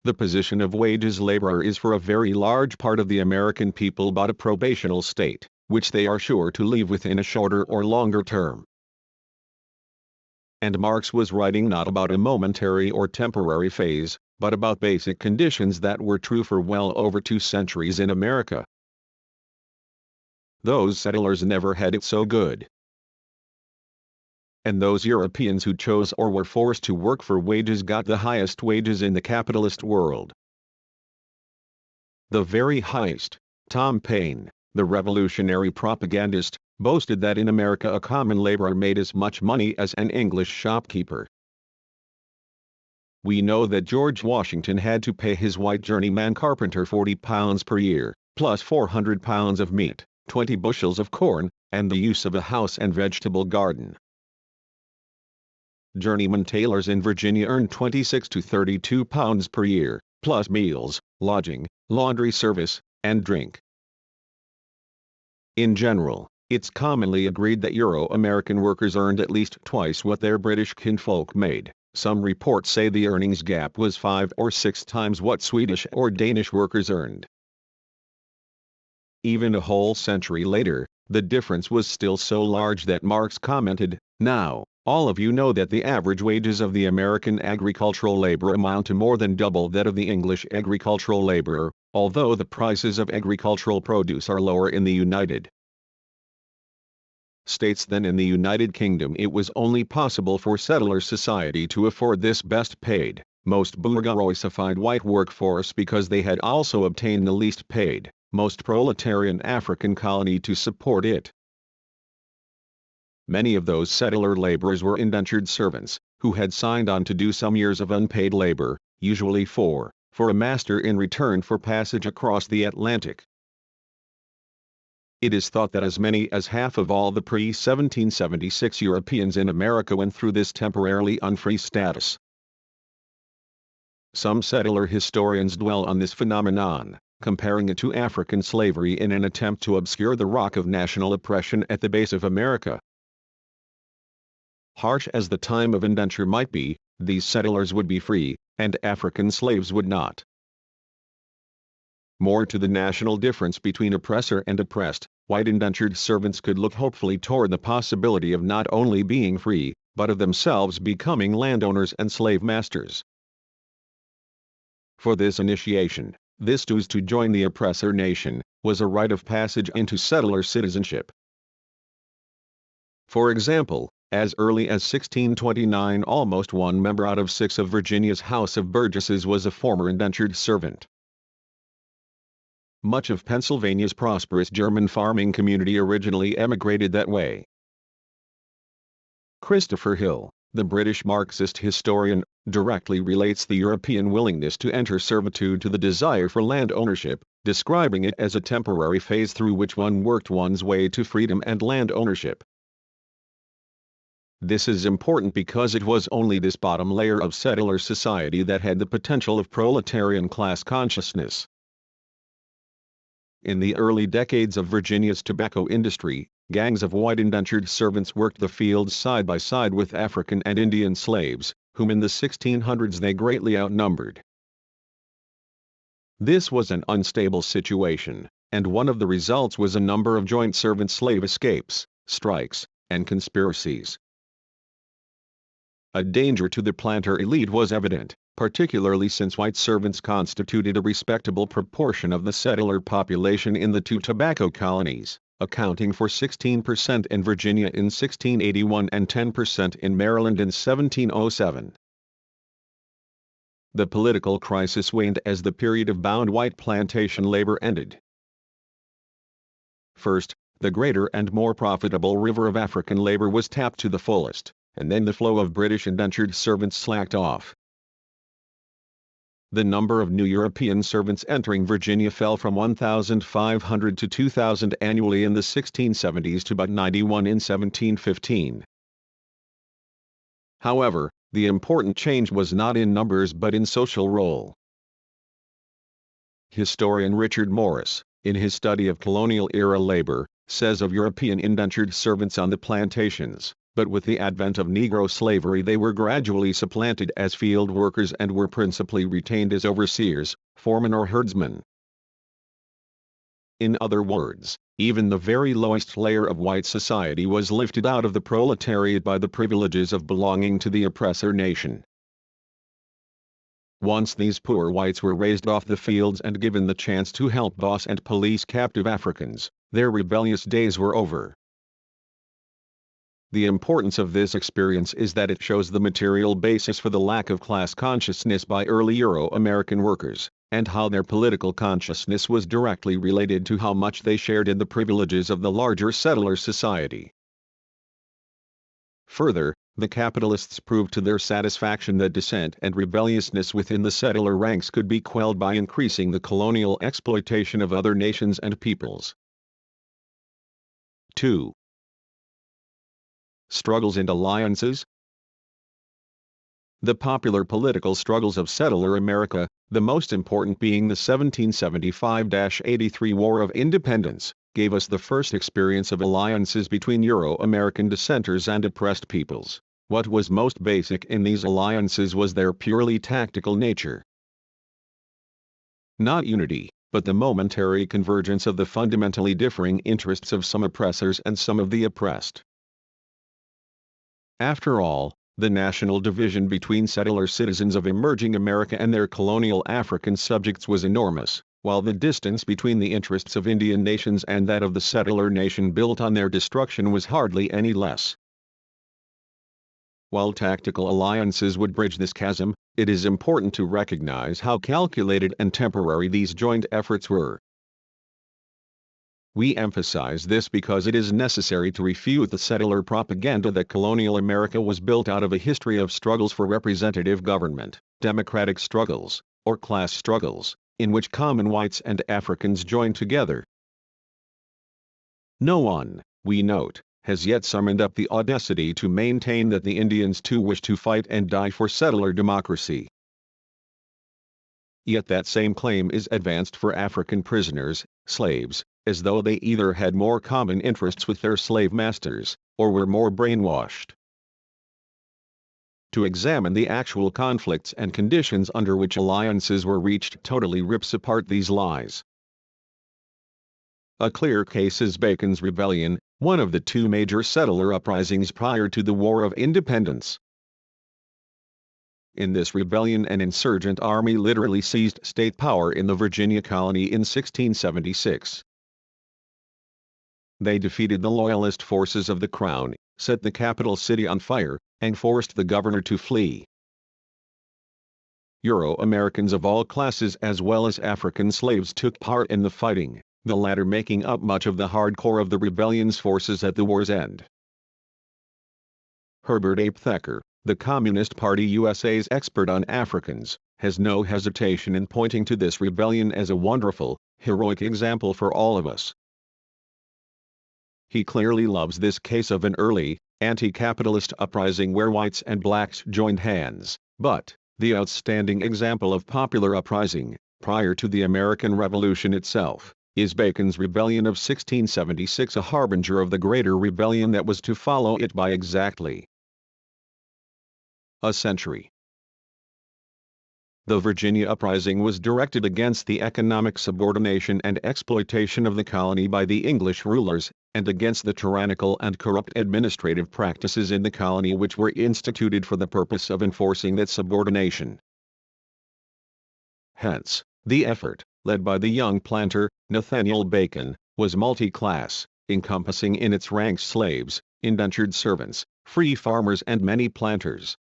The position of wages laborer is for a very large part of the American people but a probational state, which they are sure to leave within a shorter or longer term. And Marx was writing not about a momentary or temporary phase, but about basic conditions that were true for well over 2 centuries in America. Those settlers never had it so good. And those Europeans who chose or were forced to work for wages got the highest wages in the capitalist world. The very highest. Tom Paine, the revolutionary propagandist, boasted that in America a common laborer made as much money as an English shopkeeper. We know that George Washington had to pay his white journeyman carpenter £40 per year, plus £400 of meat, 20 bushels of corn, and the use of a house and vegetable garden. Journeyman tailors in Virginia earned £26 to £32 per year, plus meals, lodging, laundry service, and drink. In general, it's commonly agreed that Euro-American workers earned at least twice what their British kinfolk made. Some reports say the earnings gap was 5 or 6 times what Swedish or Danish workers earned. Even a whole century later, the difference was still so large that Marx commented, "Now, all of you know that the average wages of the American agricultural laborer amount to more than double that of the English agricultural laborer, although the prices of agricultural produce are lower in the United States than in the United Kingdom. It was only possible for settler society to afford this best paid, most bourgeoisified white workforce because they had also obtained the least paid, most proletarian African colony to support it. Many of those settler laborers were indentured servants, who had signed on to do some years of unpaid labor, usually for a master in return for passage across the Atlantic. It is thought that as many as half of all the pre-1776 Europeans in America went through this temporarily unfree status. Some settler historians dwell on this phenomenon, comparing it to African slavery in an attempt to obscure the rock of national oppression at the base of America. Harsh as the time of indenture might be, these settlers would be free, and African slaves would not. More to the national difference between oppressor and oppressed, white indentured servants could look hopefully toward the possibility of not only being free, but of themselves becoming landowners and slave masters. For this initiation, this choose to join the oppressor nation, was a rite of passage into settler citizenship. For example, as early as 1629 almost 1 member out of 6 of Virginia's House of Burgesses was a former indentured servant. Much of Pennsylvania's prosperous German farming community originally emigrated that way. Christopher Hill, the British Marxist historian, directly relates the European willingness to enter servitude to the desire for land ownership, describing it as a temporary phase through which one worked one's way to freedom and land ownership. This is important because it was only this bottom layer of settler society that had the potential of proletarian class consciousness. In the early decades of Virginia's tobacco industry, gangs of white indentured servants worked the fields side by side with African and Indian slaves, whom in the 1600s they greatly outnumbered. This was an unstable situation, and one of the results was a number of joint servant-slave escapes, strikes, and conspiracies. A danger to the planter elite was evident, particularly since white servants constituted a respectable proportion of the settler population in the two tobacco colonies, accounting for 16% in Virginia in 1681 and 10% in Maryland in 1707. The political crisis waned as the period of bound white plantation labor ended. First, the greater and more profitable river of African labor was tapped to the fullest, and then the flow of British indentured servants slacked off. The number of new European servants entering Virginia fell from 1,500 to 2,000 annually in the 1670s to about 91 in 1715. However, the important change was not in numbers but in social role. Historian Richard Morris, in his study of colonial-era labor, says of European indentured servants on the plantations, but with the advent of Negro slavery they were gradually supplanted as field workers and were principally retained as overseers, foremen or herdsmen. In other words, even the very lowest layer of white society was lifted out of the proletariat by the privileges of belonging to the oppressor nation. Once these poor whites were raised off the fields and given the chance to help boss and police captive Africans, their rebellious days were over. The importance of this experience is that it shows the material basis for the lack of class consciousness by early Euro-American workers, and how their political consciousness was directly related to how much they shared in the privileges of the larger settler society. Further, the capitalists proved to their satisfaction that dissent and rebelliousness within the settler ranks could be quelled by increasing the colonial exploitation of other nations and peoples. 2. Struggles and alliances. The popular political struggles of settler America, the most important being the 1775-83 War of Independence, gave us the first experience of alliances between Euro-American dissenters and oppressed peoples. What was most basic in these alliances was their purely tactical nature. Not unity, but the momentary convergence of the fundamentally differing interests of some oppressors and some of the oppressed. After all, the national division between settler citizens of emerging America and their colonial African subjects was enormous, while the distance between the interests of Indian nations and that of the settler nation built on their destruction was hardly any less. While tactical alliances would bridge this chasm, it is important to recognize how calculated and temporary these joint efforts were. We emphasize this because it is necessary to refute the settler propaganda that colonial America was built out of a history of struggles for representative government, democratic struggles, or class struggles, in which common whites and Africans joined together. No one, we note, has yet summoned up the audacity to maintain that the Indians too wish to fight and die for settler democracy. Yet that same claim is advanced for African prisoners, slaves, as though they either had more common interests with their slave masters, or were more brainwashed. To examine the actual conflicts and conditions under which alliances were reached totally rips apart these lies. A clear case is Bacon's Rebellion, one of the two major settler uprisings prior to the War of Independence. In this rebellion an insurgent army literally seized state power in the Virginia colony in 1676. They defeated the Loyalist forces of the Crown, set the capital city on fire, and forced the governor to flee. Euro-Americans of all classes as well as African slaves took part in the fighting, the latter making up much of the hardcore of the rebellion's forces at the war's end. Herbert Apetheker, the Communist Party USA's expert on Africans, has no hesitation in pointing to this rebellion as a wonderful, heroic example for all of us. He clearly loves this case of an early, anti-capitalist uprising where whites and blacks joined hands, but the outstanding example of popular uprising, prior to the American Revolution itself, is Bacon's Rebellion of 1676, a harbinger of the greater rebellion that was to follow it by exactly a century. The Virginia Uprising was directed against the economic subordination and exploitation of the colony by the English rulers, and against the tyrannical and corrupt administrative practices in the colony which were instituted for the purpose of enforcing that subordination. Hence, the effort, led by the young planter, Nathaniel Bacon, was multi-class, encompassing in its ranks slaves, indentured servants, free farmers and many planters.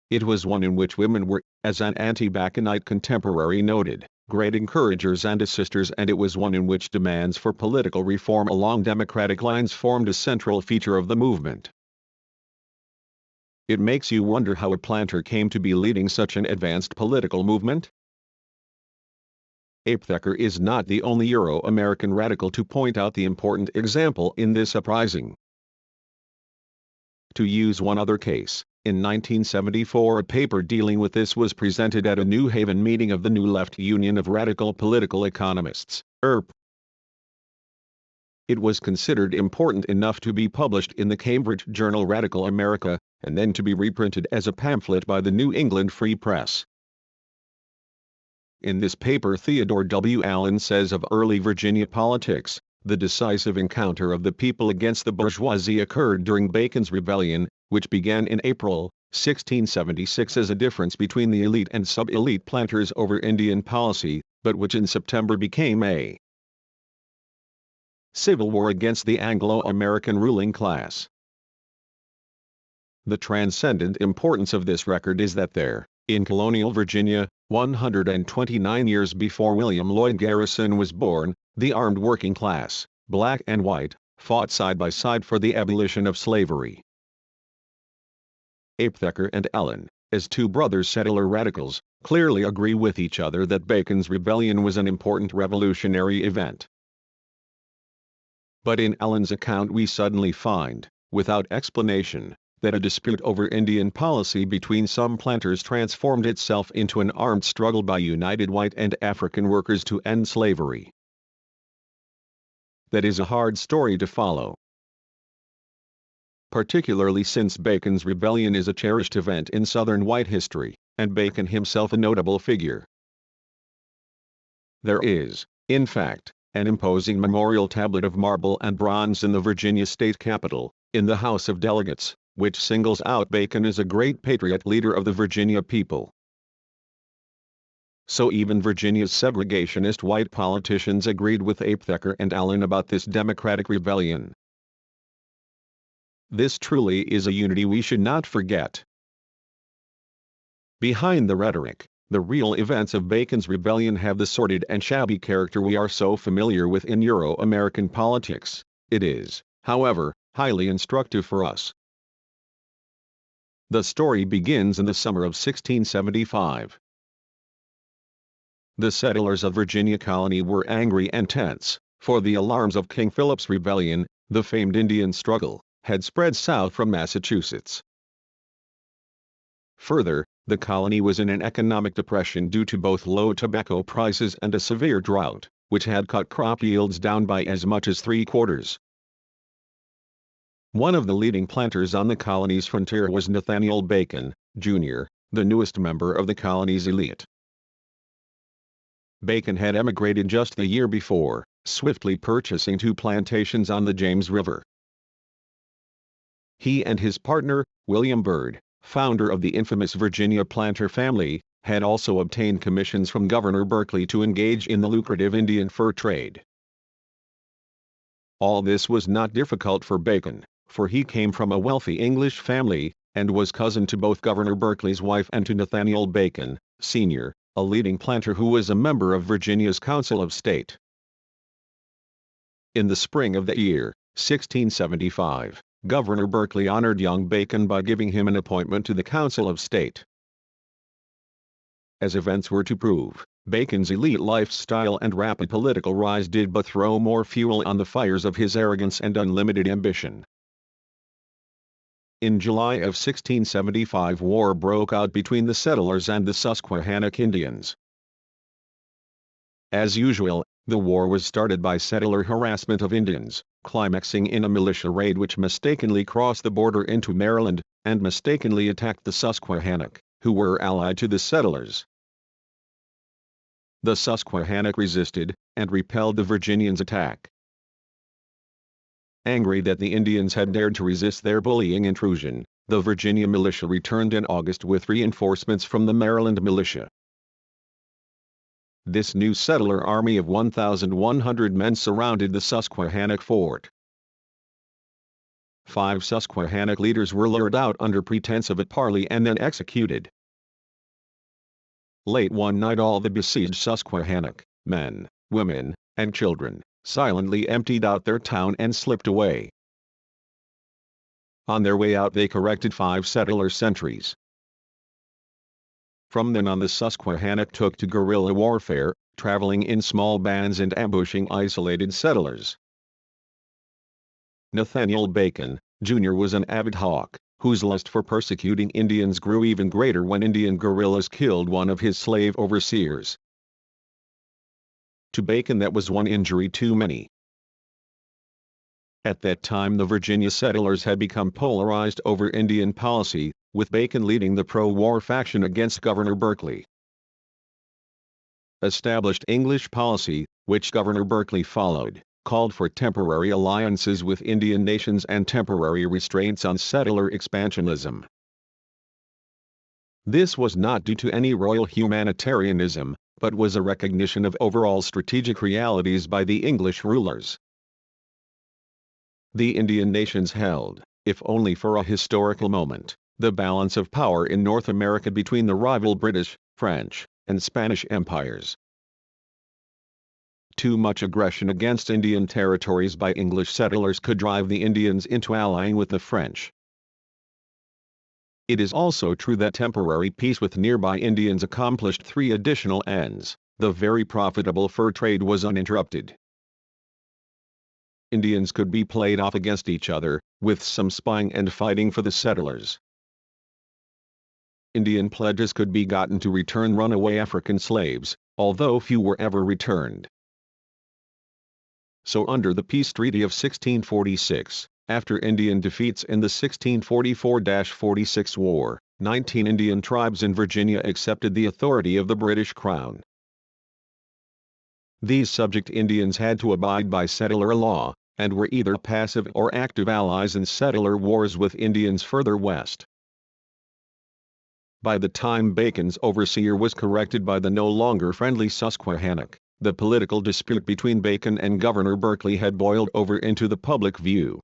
It was one in which women were, as an anti-Baconite contemporary noted, great encouragers and assisters, and it was one in which demands for political reform along democratic lines formed a central feature of the movement. It makes you wonder how a planter came to be leading such an advanced political movement. Apetheker is not the only Euro-American radical to point out the important example in this uprising. To use one other case, in 1974 a paper dealing with this was presented at a New Haven meeting of the New Left Union of Radical Political Economists, ERP. It was considered important enough to be published in the Cambridge journal Radical America, and then to be reprinted as a pamphlet by the New England Free Press. In this paper Theodore W. Allen says of early Virginia politics, the decisive encounter of the people against the bourgeoisie occurred during Bacon's Rebellion, which began in April, 1676 as a difference between the elite and sub-elite planters over Indian policy, but which in September became a civil war against the Anglo-American ruling class. The transcendent importance of this record is that there, in colonial Virginia, 129 years before William Lloyd Garrison was born, the armed working class, black and white, fought side by side for the abolition of slavery. Apetheker and Allen, as two brothers settler radicals, clearly agree with each other that Bacon's rebellion was an important revolutionary event. But in Allen's account we suddenly find, without explanation, that a dispute over Indian policy between some planters transformed itself into an armed struggle by united white and African workers to end slavery. That is a hard story to follow, particularly since Bacon's rebellion is a cherished event in Southern white history, and Bacon himself a notable figure. There is, in fact, an imposing memorial tablet of marble and bronze in the Virginia state capitol, in the House of Delegates, which singles out Bacon as a great patriot leader of the Virginia people. So even Virginia's segregationist white politicians agreed with Apetheker and Allen about this democratic rebellion. This truly is a unity we should not forget. Behind the rhetoric, the real events of Bacon's rebellion have the sordid and shabby character we are so familiar with in Euro-American politics. It is, however, highly instructive for us. The story begins in the summer of 1675. The settlers of Virginia colony were angry and tense, for the alarms of King Philip's rebellion, the famed Indian struggle, had spread south from Massachusetts. Further, the colony was in an economic depression due to both low tobacco prices and a severe drought, which had cut crop yields down by as much as 3/4. One of the leading planters on the colony's frontier was Nathaniel Bacon, Jr., the newest member of the colony's elite. Bacon had emigrated just the year before, swiftly purchasing 2 plantations on the James River. He and his partner, William Byrd, founder of the infamous Virginia planter family, had also obtained commissions from Governor Berkeley to engage in the lucrative Indian fur trade. All this was not difficult for Bacon, for he came from a wealthy English family, and was cousin to both Governor Berkeley's wife and to Nathaniel Bacon, Sr., a leading planter who was a member of Virginia's Council of State. In the spring of the year, 1675, Governor Berkeley honored young Bacon by giving him an appointment to the Council of State. As events were to prove, Bacon's elite lifestyle and rapid political rise did but throw more fuel on the fires of his arrogance and unlimited ambition. In July of 1675, war broke out between the settlers and the Susquehannock Indians. As usual, the war was started by settler harassment of Indians, climaxing in a militia raid which mistakenly crossed the border into Maryland, and mistakenly attacked the Susquehannock, who were allied to the settlers. The Susquehannock resisted, and repelled the Virginians' attack. Angry that the Indians had dared to resist their bullying intrusion, the Virginia militia returned in August with reinforcements from the Maryland militia. This new settler army of 1,100 men surrounded the Susquehannock fort. 5 Susquehannock leaders were lured out under pretense of a parley and then executed. Late one night all the besieged Susquehannock, men, women, and children, silently emptied out their town and slipped away. On their way out they corrected 5 settler sentries. From then on the Susquehannock took to guerrilla warfare, traveling in small bands and ambushing isolated settlers. Nathaniel Bacon, Jr. was an avid hawk, whose lust for persecuting Indians grew even greater when Indian guerrillas killed one of his slave overseers. To Bacon that was one injury too many. At that time the Virginia settlers had become polarized over Indian policy, with Bacon leading the pro-war faction against Governor Berkeley. Established English policy, which Governor Berkeley followed, called for temporary alliances with Indian nations and temporary restraints on settler expansionism. This was not due to any royal humanitarianism, but was a recognition of overall strategic realities by the English rulers. The Indian nations held, if only for a historical moment, the balance of power in North America between the rival British, French, and Spanish empires. Too much aggression against Indian territories by English settlers could drive the Indians into allying with the French. It is also true that temporary peace with nearby Indians accomplished 3 additional ends. The very profitable fur trade was uninterrupted. Indians could be played off against each other, with some spying and fighting for the settlers. Indian pledges could be gotten to return runaway African slaves, although few were ever returned. So under the peace treaty of 1646, after Indian defeats in the 1644-46 war, 19 Indian tribes in Virginia accepted the authority of the British Crown. These subject Indians had to abide by settler law, and were either passive or active allies in settler wars with Indians further west. By the time Bacon's overseer was corrected by the no longer friendly Susquehannock, the political dispute between Bacon and Governor Berkeley had boiled over into the public view.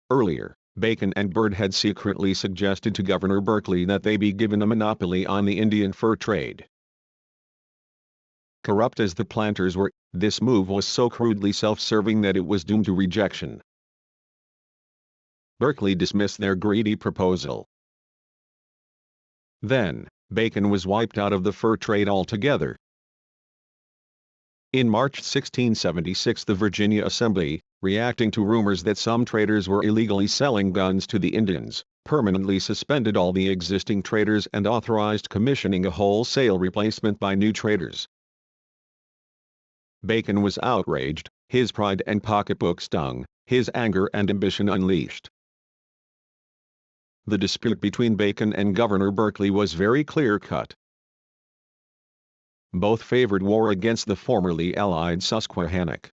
Earlier, Bacon and Byrd had secretly suggested to Governor Berkeley that they be given a monopoly on the Indian fur trade. Corrupt as the planters were, this move was so crudely self-serving that it was doomed to rejection. Berkeley dismissed their greedy proposal. Then, Bacon was wiped out of the fur trade altogether. In March 1676 the Virginia Assembly, reacting to rumors that some traders were illegally selling guns to the Indians, permanently suspended all the existing traders and authorized commissioning a wholesale replacement by new traders. Bacon was outraged, his pride and pocketbook stung, his anger and ambition unleashed. The dispute between Bacon and Governor Berkeley was very clear-cut. Both favored war against the formerly allied Susquehannock.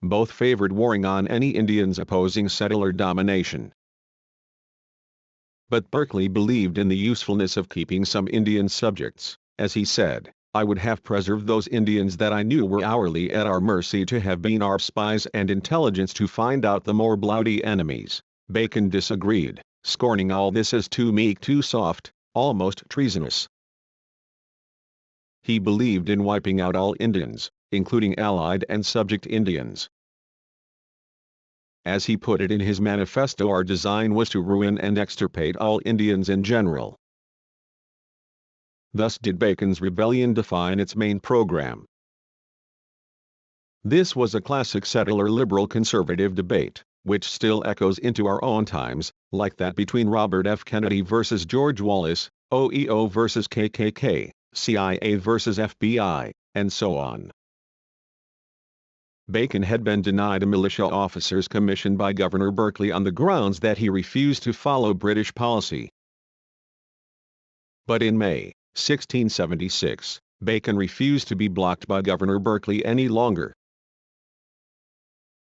Both favored warring on any Indians opposing settler domination. But Berkeley believed in the usefulness of keeping some Indian subjects, as he said, "I would have preserved those Indians that I knew were hourly at our mercy to have been our spies and intelligence to find out the more bloody enemies." Bacon disagreed, scorning all this as too meek, too soft, almost treasonous. He believed in wiping out all Indians, including allied and subject Indians. As he put it in his manifesto, our design was to ruin and extirpate all Indians in general. Thus did Bacon's rebellion define its main program. This was a classic settler liberal-conservative debate, which still echoes into our own times, like that between Robert F. Kennedy versus George Wallace, OEO versus KKK, CIA versus FBI, and so on. Bacon had been denied a militia officer's commission by Governor Berkeley on the grounds that he refused to follow British policy. But in May 1676, Bacon refused to be blocked by Governor Berkeley any longer.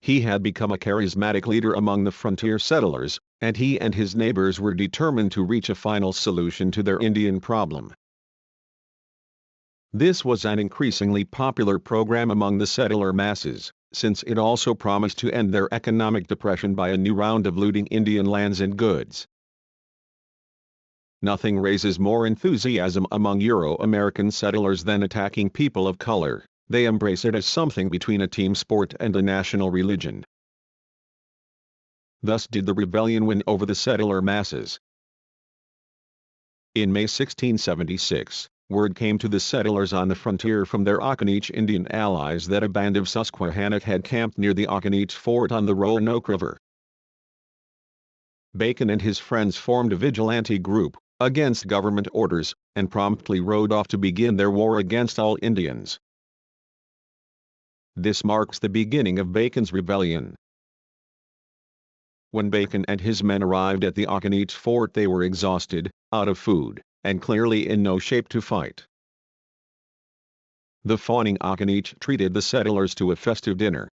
He had become a charismatic leader among the frontier settlers, and he and his neighbors were determined to reach a final solution to their Indian problem. This was an increasingly popular program among the settler masses, since it also promised to end their economic depression by a new round of looting Indian lands and goods. Nothing raises more enthusiasm among Euro-American settlers than attacking people of color. They embrace it as something between a team sport and a national religion. Thus did the rebellion win over the settler masses. In May 1676, word came to the settlers on the frontier from their Occaneech Indian allies that a band of Susquehannock had camped near the Occaneech fort on the Roanoke River. Bacon and his friends formed a vigilante group, against government orders, and promptly rode off to begin their war against all Indians. This marks the beginning of Bacon's rebellion. When Bacon and his men arrived at the Occaneech fort, they were exhausted, out of food, and clearly in no shape to fight. The fawning Occaneech treated the settlers to a festive dinner.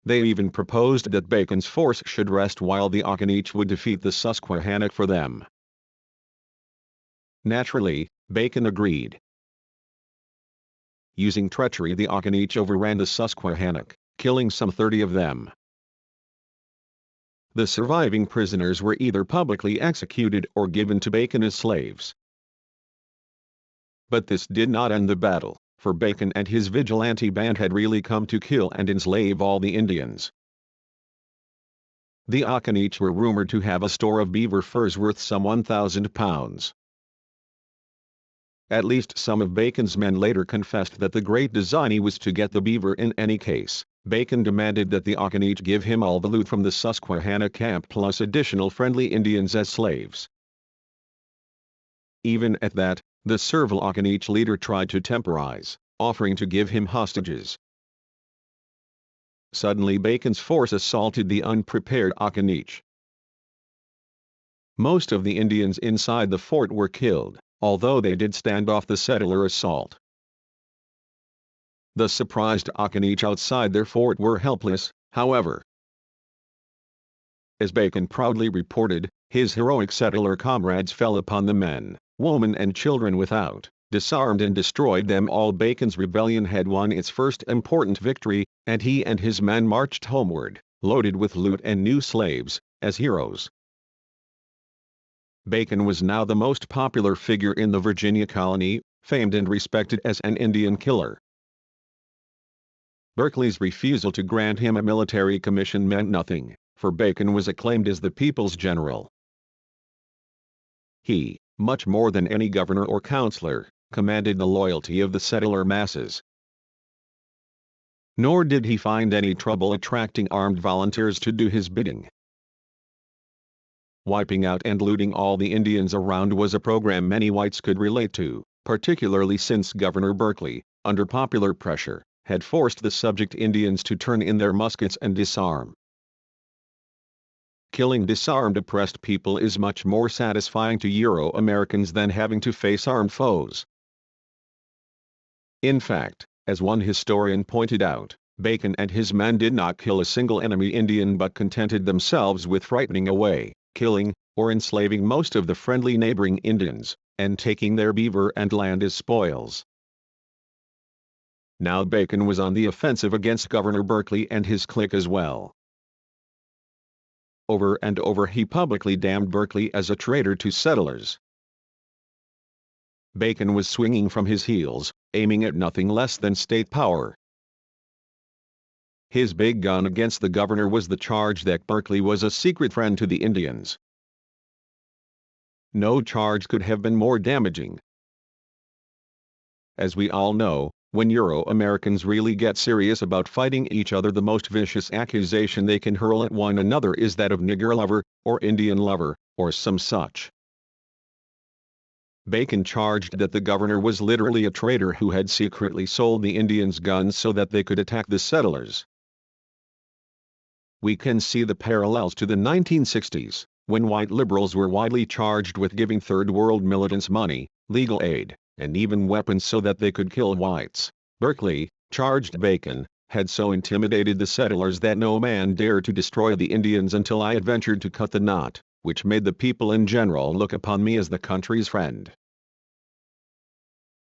They even proposed that Bacon's force should rest while the Occaneech would defeat the Susquehannock for them. Naturally, Bacon agreed. Using treachery, the Occaneech overran the Susquehannock, killing some 30 of them. The surviving prisoners were either publicly executed or given to Bacon as slaves. But this did not end the battle, for Bacon and his vigilante band had really come to kill and enslave all the Indians. The Occaneech were rumored to have a store of beaver furs worth some 1,000 pounds. At least some of Bacon's men later confessed that the great design was to get the beaver in any case. Bacon demanded that the Occaneech give him all the loot from the Susquehanna camp plus additional friendly Indians as slaves. Even at that, the servile Occaneech leader tried to temporize, offering to give him hostages. Suddenly Bacon's force assaulted the unprepared Occaneech. Most of the Indians inside the fort were killed, although they did stand off the settler assault. The surprised Occaneech outside their fort were helpless, however. As Bacon proudly reported, his heroic settler comrades fell upon the men, women and children without, disarmed and destroyed them all. Bacon's rebellion had won its first important victory, and he and his men marched homeward, loaded with loot and new slaves, as heroes. Bacon was now the most popular figure in the Virginia colony, famed and respected as an Indian killer. Berkeley's refusal to grant him a military commission meant nothing, for Bacon was acclaimed as the people's general. He, much more than any governor or counselor, commanded the loyalty of the settler masses. Nor did he find any trouble attracting armed volunteers to do his bidding. Wiping out and looting all the Indians around was a program many whites could relate to, particularly since Governor Berkeley, under popular pressure, had forced the subject Indians to turn in their muskets and disarm. Killing disarmed oppressed people is much more satisfying to Euro-Americans than having to face armed foes. In fact, as one historian pointed out, Bacon and his men did not kill a single enemy Indian but contented themselves with frightening away, killing, or enslaving most of the friendly neighboring Indians, and taking their beaver and land as spoils. Now Bacon was on the offensive against Governor Berkeley and his clique as well. over and over he publicly damned Berkeley as a traitor to settlers. Bacon was swinging from his heels, aiming at nothing less than state power. His big gun against the governor was the charge that Berkeley was a secret friend to the Indians. No charge could have been more damaging. As we all know, when Euro-Americans really get serious about fighting each other, the most vicious accusation they can hurl at one another is that of nigger lover, or Indian lover, or some such. Bacon charged that the governor was literally a traitor who had secretly sold the Indians guns so that they could attack the settlers. We can see the parallels to the 1960s, when white liberals were widely charged with giving Third World militants money, legal aid, and even weapons so that they could kill whites. Berkeley, charged Bacon, had so intimidated the settlers that no man dared to destroy the Indians until I had ventured to cut the knot, which made the people in general look upon me as the country's friend.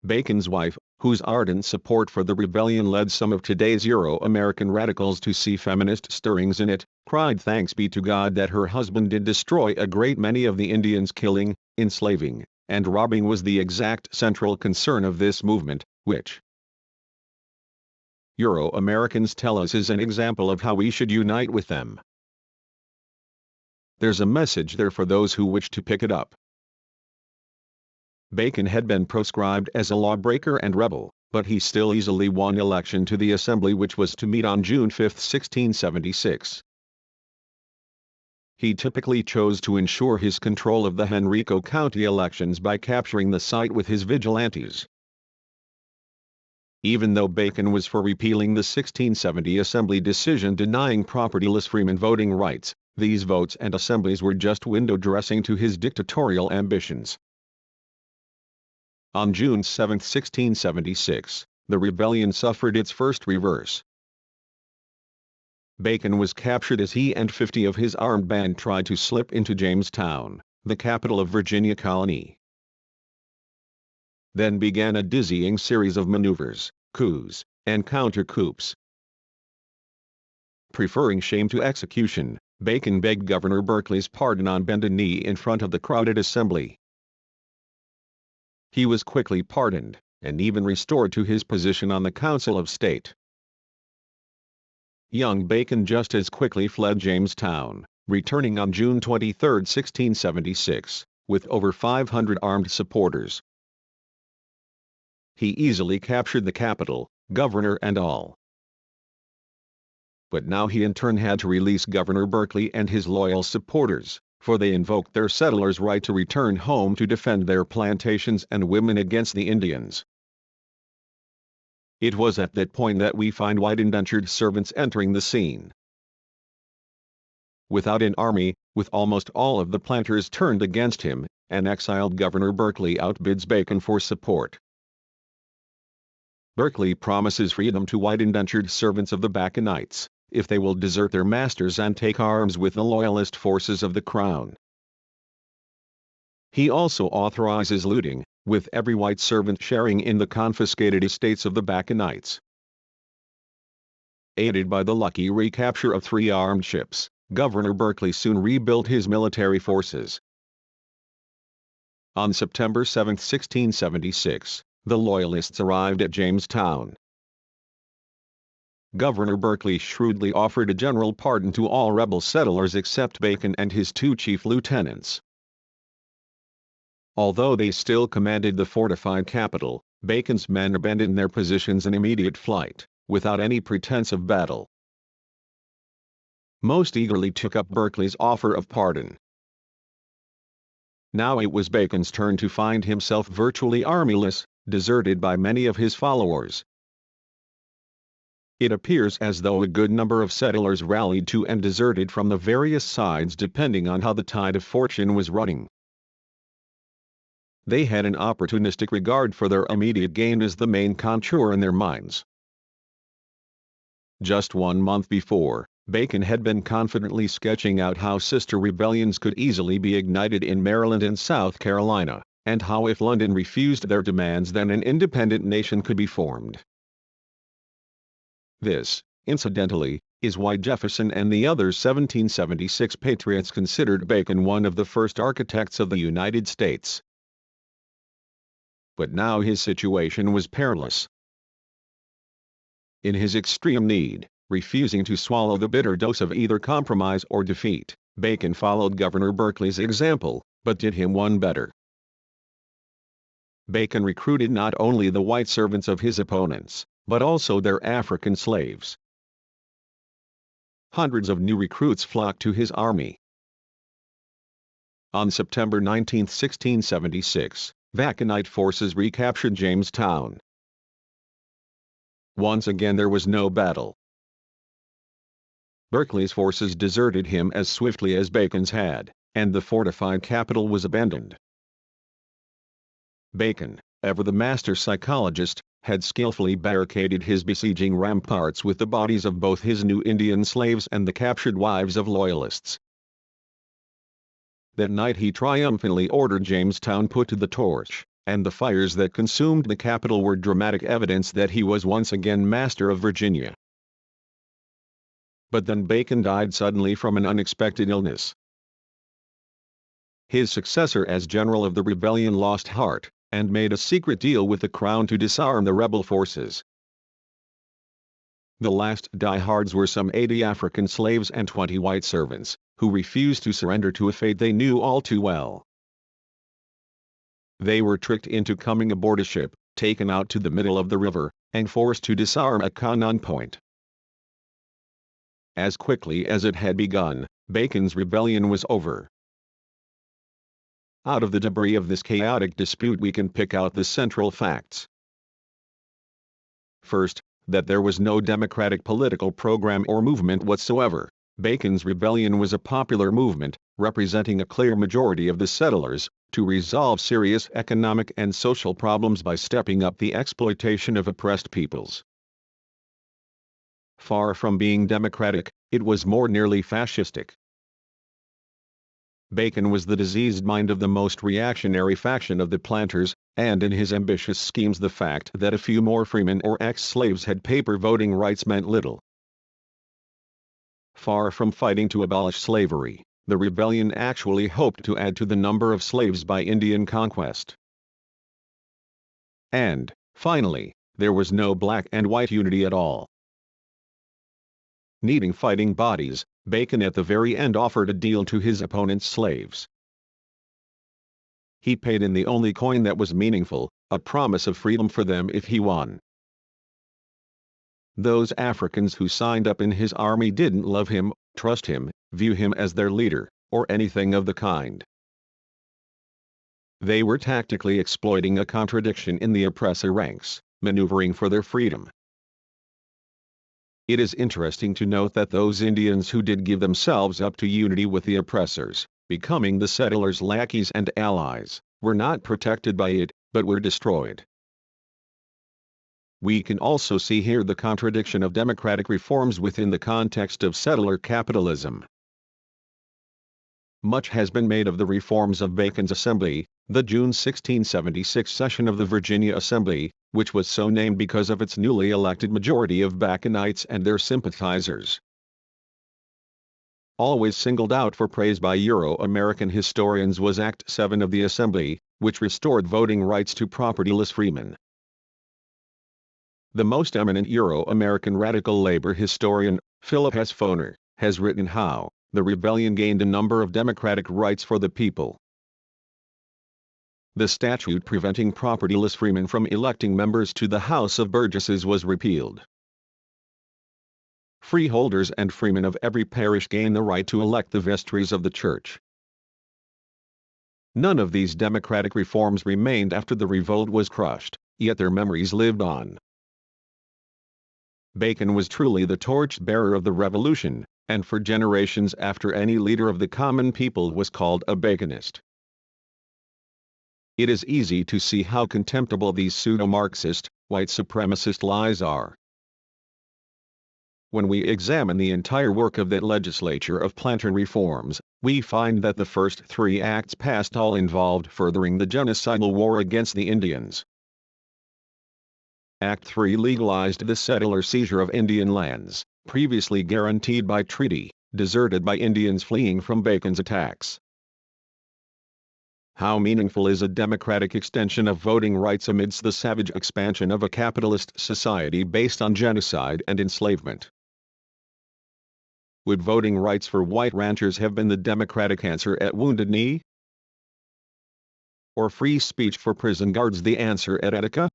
Bacon's wife, whose ardent support for the rebellion led some of today's Euro-American radicals to see feminist stirrings in it, cried thanks be to God that her husband did destroy a great many of the Indians. Killing, enslaving, and robbing was the exact central concern of this movement, which Euro-Americans tell us is an example of how we should unite with them. There's a message there for those who wish to pick it up. Bacon had been proscribed as a lawbreaker and rebel, but he still easily won election to the Assembly, which was to meet on June 5, 1676. He typically chose to ensure his control of the Henrico County elections by capturing the site with his vigilantes. Even though Bacon was for repealing the 1670 Assembly decision denying propertyless freemen voting rights, these votes and assemblies were just window dressing to his dictatorial ambitions. On June 7, 1676, the rebellion suffered its first reverse. Bacon was captured as he and 50 of his armed band tried to slip into Jamestown, the capital of Virginia colony. Then began a dizzying series of maneuvers, coups, and counter-coups. Preferring shame to execution, Bacon begged Governor Berkeley's pardon on bended knee in front of the crowded assembly. He was quickly pardoned, and even restored to his position on the Council of State. Young Bacon just as quickly fled Jamestown, returning on June 23, 1676, with over 500 armed supporters. He easily captured the capital, governor and all. But now he in turn had to release Governor Berkeley and his loyal supporters, for they invoked their settlers' right to return home to defend their plantations and women against the Indians. It was at that point that we find white indentured servants entering the scene. Without an army, with almost all of the planters turned against him, an exiled Governor Berkeley outbids Bacon for support. Berkeley promises freedom to white indentured servants of the Baconites, if they will desert their masters and take arms with the loyalist forces of the crown. He also authorizes looting, with every white servant sharing in the confiscated estates of the Baconites. Aided by the lucky recapture of 3 armed ships, Governor Berkeley soon rebuilt his military forces. On September 7, 1676, the Loyalists arrived at Jamestown. Governor Berkeley shrewdly offered a general pardon to all rebel settlers except Bacon and his 2 chief lieutenants. Although they still commanded the fortified capital, Bacon's men abandoned their positions in immediate flight, without any pretense of battle. Most eagerly took up Berkeley's offer of pardon. Now it was Bacon's turn to find himself virtually armyless, deserted by many of his followers. It appears as though a good number of settlers rallied to and deserted from the various sides depending on how the tide of fortune was running. They had an opportunistic regard for their immediate gain as the main contour in their minds. Just 1 month before, Bacon had been confidently sketching out how sister rebellions could easily be ignited in Maryland and South Carolina, and how if London refused their demands then an independent nation could be formed. This, incidentally, is why Jefferson and the other 1776 patriots considered Bacon one of the first architects of the United States. But now his situation was perilous. In his extreme need, refusing to swallow the bitter dose of either compromise or defeat, Bacon followed Governor Berkeley's example, but did him one better. Bacon recruited not only the white servants of his opponents, but also their African slaves. Hundreds of new recruits flocked to his army. On September 19, 1676, Baconite forces recaptured Jamestown. Once again there was no battle. Berkeley's forces deserted him as swiftly as Bacon's had, and the fortified capital was abandoned. Bacon, ever the master psychologist, had skillfully barricaded his besieging ramparts with the bodies of both his new Indian slaves and the captured wives of loyalists. That night he triumphantly ordered Jamestown put to the torch, and the fires that consumed the capital were dramatic evidence that he was once again master of Virginia. But then Bacon died suddenly from an unexpected illness. His successor as general of the rebellion lost heart, and made a secret deal with the crown to disarm the rebel forces. The last diehards were some 80 African slaves and 20 white servants, who refused to surrender to a fate they knew all too well. They were tricked into coming aboard a ship, taken out to the middle of the river, and forced to disarm at Cannon Point. As quickly as it had begun, Bacon's rebellion was over. Out of the debris of this chaotic dispute we can pick out the central facts. First, that there was no democratic political program or movement whatsoever. Bacon's rebellion was a popular movement, representing a clear majority of the settlers, to resolve serious economic and social problems by stepping up the exploitation of oppressed peoples. Far from being democratic, it was more nearly fascistic. Bacon was the diseased mind of the most reactionary faction of the planters, and in his ambitious schemes the fact that a few more freemen or ex-slaves had paper voting rights meant little. Far from fighting to abolish slavery, the rebellion actually hoped to add to the number of slaves by Indian conquest. And, finally, there was no black and white unity at all. Needing fighting bodies, Bacon at the very end offered a deal to his opponent's slaves. He paid in the only coin that was meaningful, a promise of freedom for them if he won. Those Africans who signed up in his army didn't love him, trust him, view him as their leader, or anything of the kind. They were tactically exploiting a contradiction in the oppressor ranks, maneuvering for their freedom. It is interesting to note that those Indians who did give themselves up to unity with the oppressors, becoming the settlers' lackeys and allies, were not protected by it, but were destroyed. We can also see here the contradiction of democratic reforms within the context of settler capitalism. Much has been made of the reforms of Bacon's Assembly, the June 1676 session of the Virginia Assembly, which was so named because of its newly elected majority of Baconites and their sympathizers. Always singled out for praise by Euro-American historians was Act 7 of the Assembly, which restored voting rights to propertyless freemen. The most eminent Euro-American radical labor historian, Philip S. Foner, has written how the rebellion gained a number of democratic rights for the people. The statute preventing propertyless freemen from electing members to the House of Burgesses was repealed. Freeholders and freemen of every parish gained the right to elect the vestries of the church. None of these democratic reforms remained after the revolt was crushed, yet their memories lived on. Bacon was truly the torch-bearer of the revolution, and for generations after any leader of the common people was called a Baconist. It is easy to see how contemptible these pseudo-Marxist, white supremacist lies are. When we examine the entire work of that legislature of planter reforms, we find that the first 3 acts passed all involved furthering the genocidal war against the Indians. Act 3 legalized the settler seizure of Indian lands, previously guaranteed by treaty, deserted by Indians fleeing from Bacon's attacks. How meaningful is a democratic extension of voting rights amidst the savage expansion of a capitalist society based on genocide and enslavement? Would voting rights for white ranchers have been the democratic answer at Wounded Knee? Or free speech for prison guards the answer at Etica?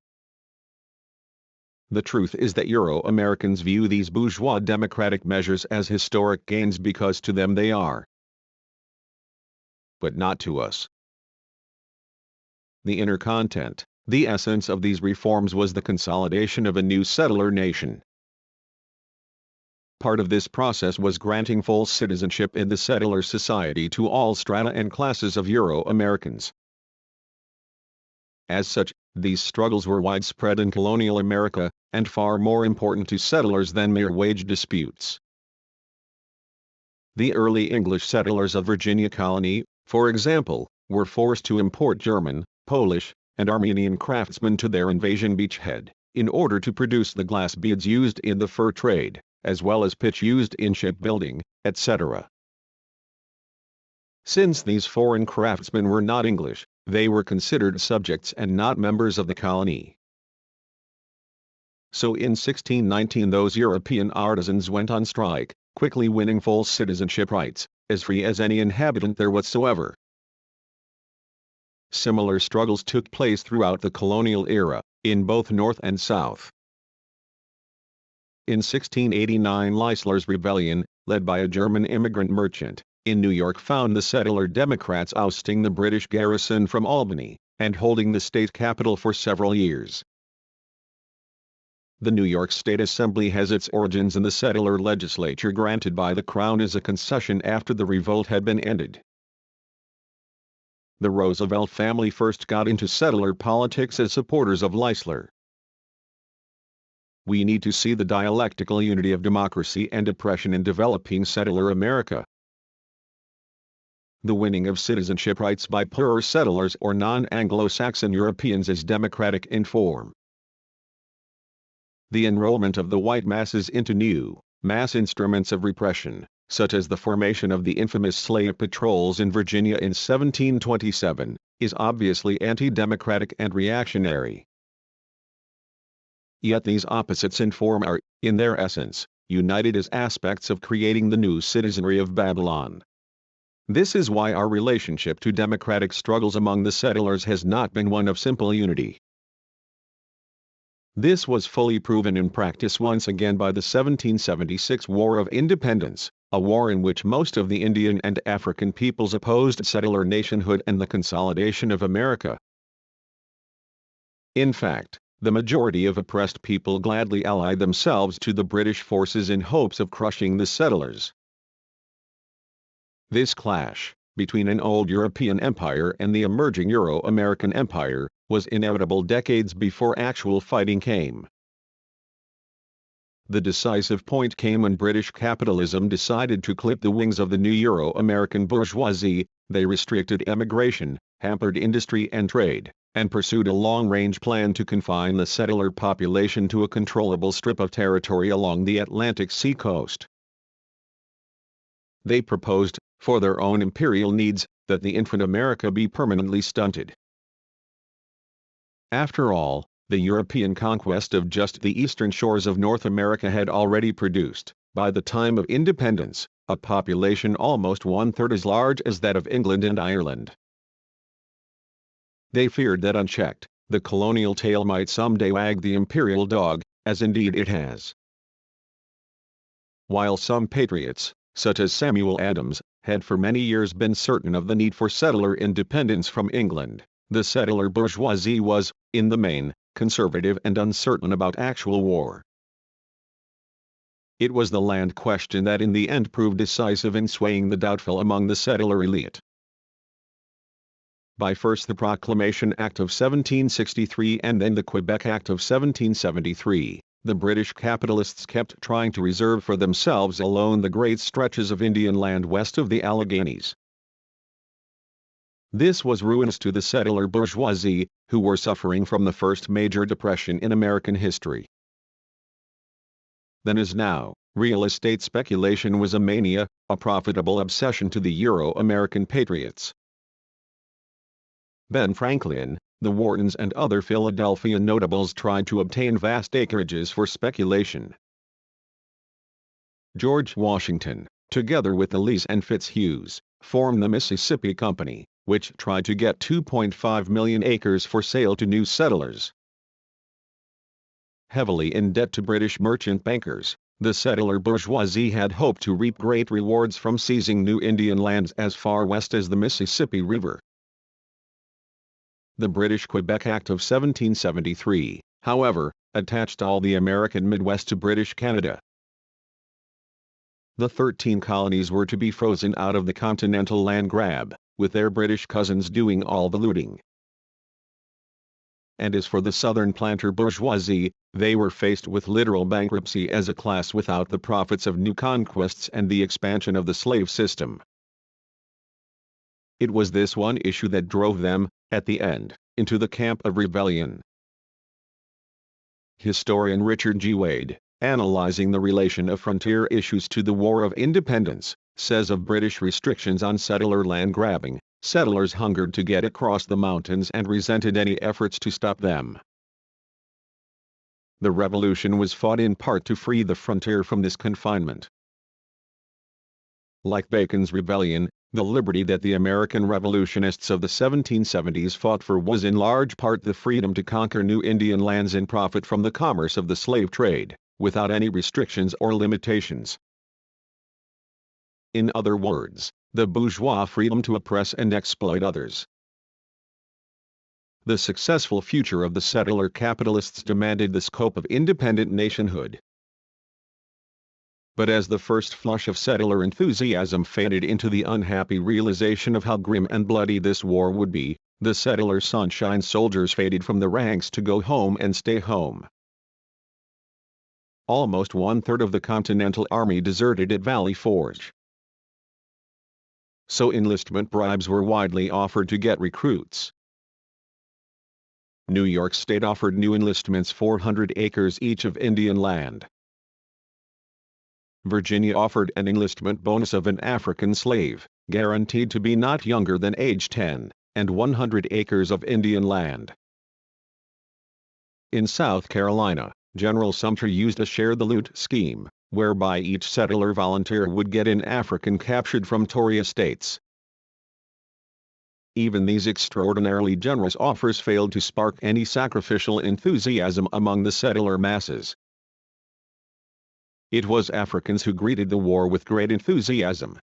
The truth is that Euro-Americans view these bourgeois democratic measures as historic gains because to them they are. But not to us. The inner content, the essence of these reforms was the consolidation of a new settler nation. Part of this process was granting full citizenship in the settler society to all strata and classes of Euro-Americans. As such, these struggles were widespread in colonial America, and far more important to settlers than mere wage disputes. The early English settlers of Virginia colony, for example, were forced to import German, Polish, and Armenian craftsmen to their invasion beachhead, in order to produce the glass beads used in the fur trade, as well as pitch used in shipbuilding, etc. Since these foreign craftsmen were not English, they were considered subjects and not members of the colony. So in 1619 those European artisans went on strike, quickly winning full citizenship rights, as free as any inhabitant there whatsoever. Similar struggles took place throughout the colonial era, in both North and South. In 1689 Leisler's rebellion, led by a German immigrant merchant, in New York found the settler Democrats ousting the British garrison from Albany, and holding the state capital for several years. The New York State Assembly has its origins in the settler legislature granted by the Crown as a concession after the revolt had been ended. The Roosevelt family first got into settler politics as supporters of Leisler. We need to see the dialectical unity of democracy and oppression in developing settler America. The winning of citizenship rights by poorer settlers or non-Anglo-Saxon Europeans is democratic in form. The enrollment of the white masses into new, mass instruments of repression, such as the formation of the infamous slave patrols in Virginia in 1727, is obviously anti-democratic and reactionary. Yet these opposites in form are, in their essence, united as aspects of creating the new citizenry of Babylon. This is why our relationship to democratic struggles among the settlers has not been one of simple unity. This was fully proven in practice once again by the 1776 War of Independence, a war in which most of the Indian and African peoples opposed settler nationhood and the consolidation of America. In fact, the majority of oppressed people gladly allied themselves to the British forces in hopes of crushing the settlers. This clash, between an old European empire and the emerging Euro-American empire, was inevitable decades before actual fighting came. The decisive point came when British capitalism decided to clip the wings of the new Euro-American bourgeoisie. They restricted emigration, hampered industry and trade, and pursued a long-range plan to confine the settler population to a controllable strip of territory along the Atlantic Sea coast. They proposed, for their own imperial needs, that the infant America be permanently stunted. After all, the European conquest of just the eastern shores of North America had already produced, by the time of independence, a population almost one-third as large as that of England and Ireland. They feared that unchecked, the colonial tail might someday wag the imperial dog, as indeed it has. While some patriots, such as Samuel Adams, had for many years been certain of the need for settler independence from England, the settler bourgeoisie was, in the main, conservative and uncertain about actual war. It was the land question that in the end proved decisive in swaying the doubtful among the settler elite. By first the Proclamation Act of 1763 and then the Quebec Act of 1773, the British capitalists kept trying to reserve for themselves alone the great stretches of Indian land west of the Alleghenies. This was ruinous to the settler bourgeoisie, who were suffering from the first major depression in American history. Then as now, real estate speculation was a mania, a profitable obsession to the Euro-American patriots. Ben Franklin, the Whartons and other Philadelphia notables tried to obtain vast acreages for speculation. George Washington, together with Ellice and Fitzhugh, formed the Mississippi Company, which tried to get 2.5 million acres for sale to new settlers. Heavily in debt to British merchant bankers, the settler bourgeoisie had hoped to reap great rewards from seizing new Indian lands as far west as the Mississippi River. The British Quebec Act of 1773, however, attached all the American Midwest to British Canada. The 13 colonies were to be frozen out of the continental land grab, with their British cousins doing all the looting. And as for the southern planter bourgeoisie, they were faced with literal bankruptcy as a class without the profits of new conquests and the expansion of the slave system. It was this one issue that drove them, at the end, into the camp of rebellion. Historian Richard G. Wade, analyzing the relation of frontier issues to the War of Independence, says of British restrictions on settler land grabbing, settlers hungered to get across the mountains and resented any efforts to stop them. The revolution was fought in part to free the frontier from this confinement. Like Bacon's rebellion, the liberty that the American revolutionists of the 1770s fought for was in large part the freedom to conquer new Indian lands and profit from the commerce of the slave trade, without any restrictions or limitations. In other words, the bourgeois freedom to oppress and exploit others. The successful future of the settler capitalists demanded the scope of independent nationhood. But as the first flush of settler enthusiasm faded into the unhappy realization of how grim and bloody this war would be, the settler sunshine soldiers faded from the ranks to go home and stay home. Almost 1/3 of the Continental Army deserted at Valley Forge. So enlistment bribes were widely offered to get recruits. New York State offered new enlistments 400 acres each of Indian land. Virginia offered an enlistment bonus of an African slave, guaranteed to be not younger than age 10, and 100 acres of Indian land. In South Carolina, General Sumter used a share-the-loot scheme, whereby each settler volunteer would get an African captured from Tory estates. Even these extraordinarily generous offers failed to spark any sacrificial enthusiasm among the settler masses. It was Africans who greeted the war with great enthusiasm.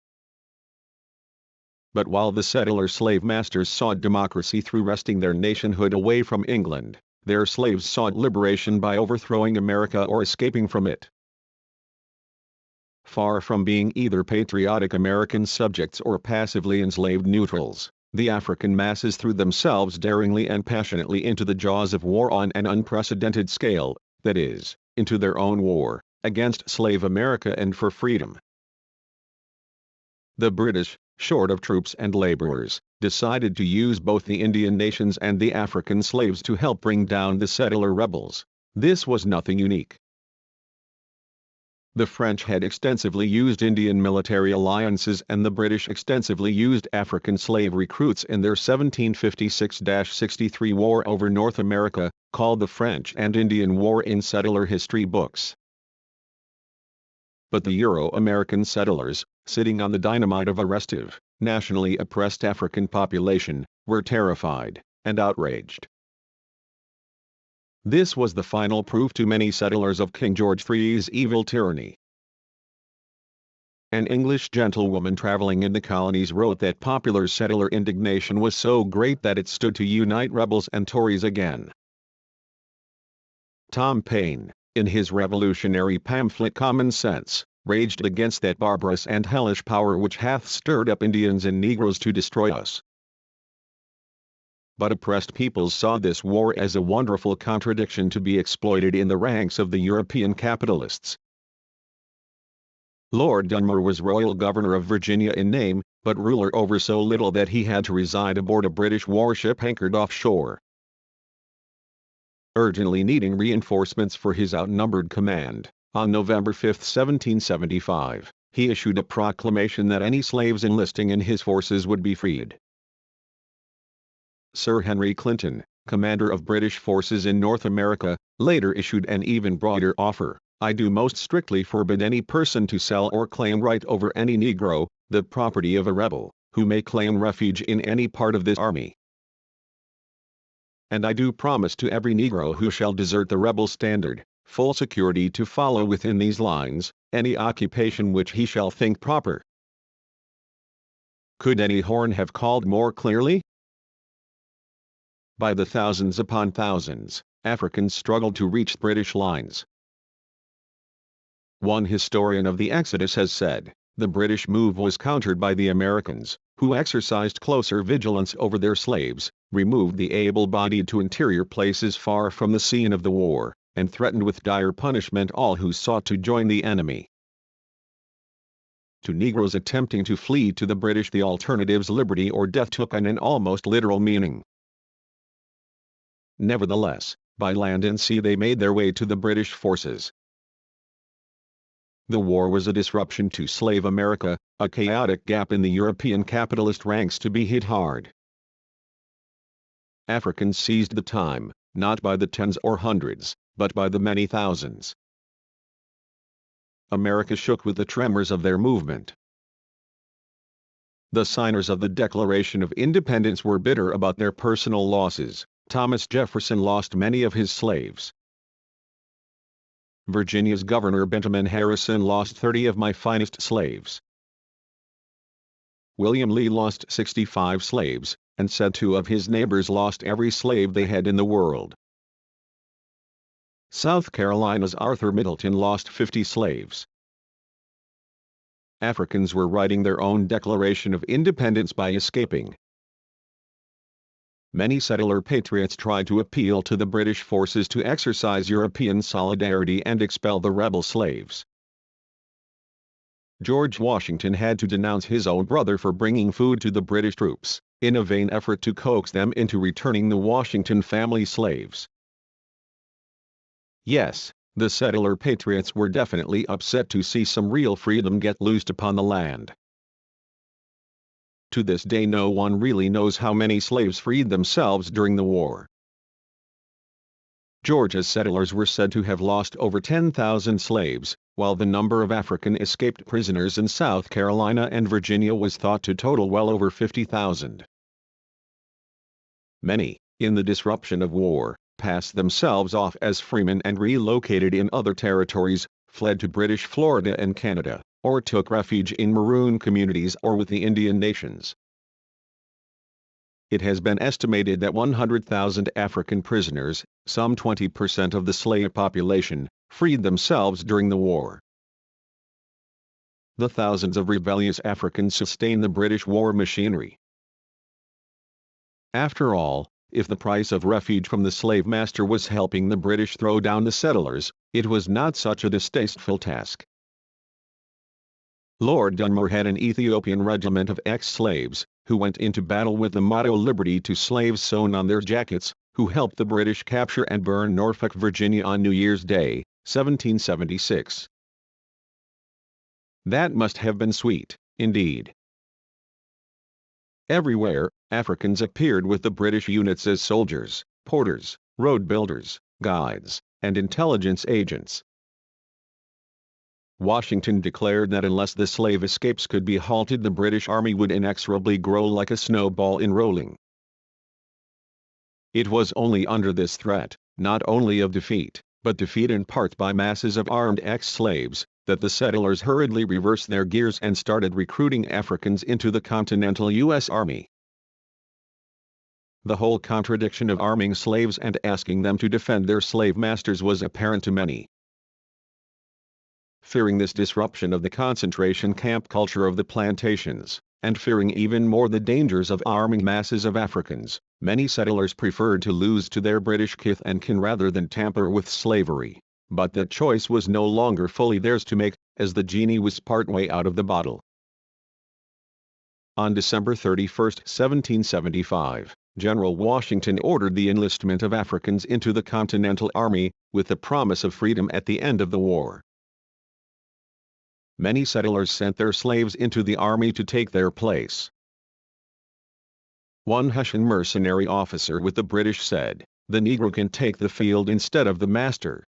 But while the settler slave masters sought democracy through wresting their nationhood away from England, their slaves sought liberation by overthrowing America or escaping from it. Far from being either patriotic American subjects or passively enslaved neutrals, the African masses threw themselves daringly and passionately into the jaws of war on an unprecedented scale, that is, into their own war, against slave America and for freedom. The British, short of troops and laborers, decided to use both the Indian nations and the African slaves to help bring down the settler rebels. This was nothing unique. The French had extensively used Indian military alliances and the British extensively used African slave recruits in their 1756-63 war over North America, called the French and Indian War in settler history books. But the Euro-American settlers, sitting on the dynamite of a restive, nationally oppressed African population, were terrified and outraged. This was the final proof to many settlers of King George III's evil tyranny. An English gentlewoman traveling in the colonies wrote that popular settler indignation was so great that it stood to unite rebels and Tories again. Tom Paine, in his revolutionary pamphlet Common Sense, raged against that barbarous and hellish power which hath stirred up Indians and Negroes to destroy us. But oppressed peoples saw this war as a wonderful contradiction to be exploited in the ranks of the European capitalists. Lord Dunmore was Royal Governor of Virginia in name, but ruler over so little that he had to reside aboard a British warship anchored offshore. urgently needing reinforcements for his outnumbered command. On November 5, 1775, he issued a proclamation that any slaves enlisting in his forces would be freed. Sir Henry Clinton, commander of British forces in North America, later issued an even broader offer: "I do most strictly forbid any person to sell or claim right over any Negro, the property of a rebel, who may claim refuge in any part of this army. And I do promise to every Negro who shall desert the rebel standard, full security to follow within these lines any occupation which he shall think proper." Could any horn have called more clearly? By the thousands upon thousands, Africans struggled to reach British lines. One historian of the Exodus has said, "The British move was countered by the Americans, who exercised closer vigilance over their slaves, removed the able-bodied to interior places far from the scene of the war, and threatened with dire punishment all who sought to join the enemy." To Negroes attempting to flee to the British, the alternatives liberty or death took on an almost literal meaning. Nevertheless, by land and sea they made their way to the British forces. The war was a disruption to slave America, a chaotic gap in the European capitalist ranks to be hit hard. Africans seized the time, not by the tens or hundreds, but by the many thousands. America shook with the tremors of their movement. The signers of the Declaration of Independence were bitter about their personal losses. Thomas Jefferson lost many of his slaves. Virginia's Governor Benjamin Harrison lost 30 of my finest slaves. William Lee lost 65 slaves, and said 2 of his neighbors lost every slave they had in the world. South Carolina's Arthur Middleton lost 50 slaves. Africans were writing their own Declaration of Independence by escaping. Many settler patriots tried to appeal to the British forces to exercise European solidarity and expel the rebel slaves. George Washington had to denounce his own brother for bringing food to the British troops, in a vain effort to coax them into returning the Washington family slaves. Yes, the settler patriots were definitely upset to see some real freedom get loosed upon the land. To this day no one really knows how many slaves freed themselves during the war. Georgia's settlers were said to have lost over 10,000 slaves, while the number of African escaped prisoners in South Carolina and Virginia was thought to total well over 50,000. Many, in the disruption of war, passed themselves off as freemen and relocated in other territories, fled to British Florida and Canada, or took refuge in maroon communities or with the Indian nations. It has been estimated that 100,000 African prisoners, some 20% of the slave population, freed themselves during the war. The thousands of rebellious Africans sustained the British war machinery. After all, if the price of refuge from the slave master was helping the British throw down the settlers, it was not such a distasteful task. Lord Dunmore had an Ethiopian regiment of ex-slaves, who went into battle with the motto "Liberty to Slaves" sewn on their jackets, who helped the British capture and burn Norfolk, Virginia on New Year's Day, 1776. That must have been sweet, indeed. Everywhere, Africans appeared with the British units as soldiers, porters, road builders, guides, and intelligence agents. Washington declared that unless the slave escapes could be halted, the British Army would inexorably grow like a snowball in rolling. It was only under this threat, not only of defeat, but defeat in part by masses of armed ex-slaves, that the settlers hurriedly reversed their gears and started recruiting Africans into the continental U.S. Army. The whole contradiction of arming slaves and asking them to defend their slave masters was apparent to many. Fearing this disruption of the concentration camp culture of the plantations, and fearing even more the dangers of arming masses of Africans, many settlers preferred to lose to their British kith and kin rather than tamper with slavery. But that choice was no longer fully theirs to make, as the genie was partway out of the bottle. On December 31, 1775, General Washington ordered the enlistment of Africans into the Continental Army, with the promise of freedom at the end of the war. Many settlers sent their slaves into the army to take their place. One Hessian mercenary officer with the British said, "The Negro can take the field instead of the master."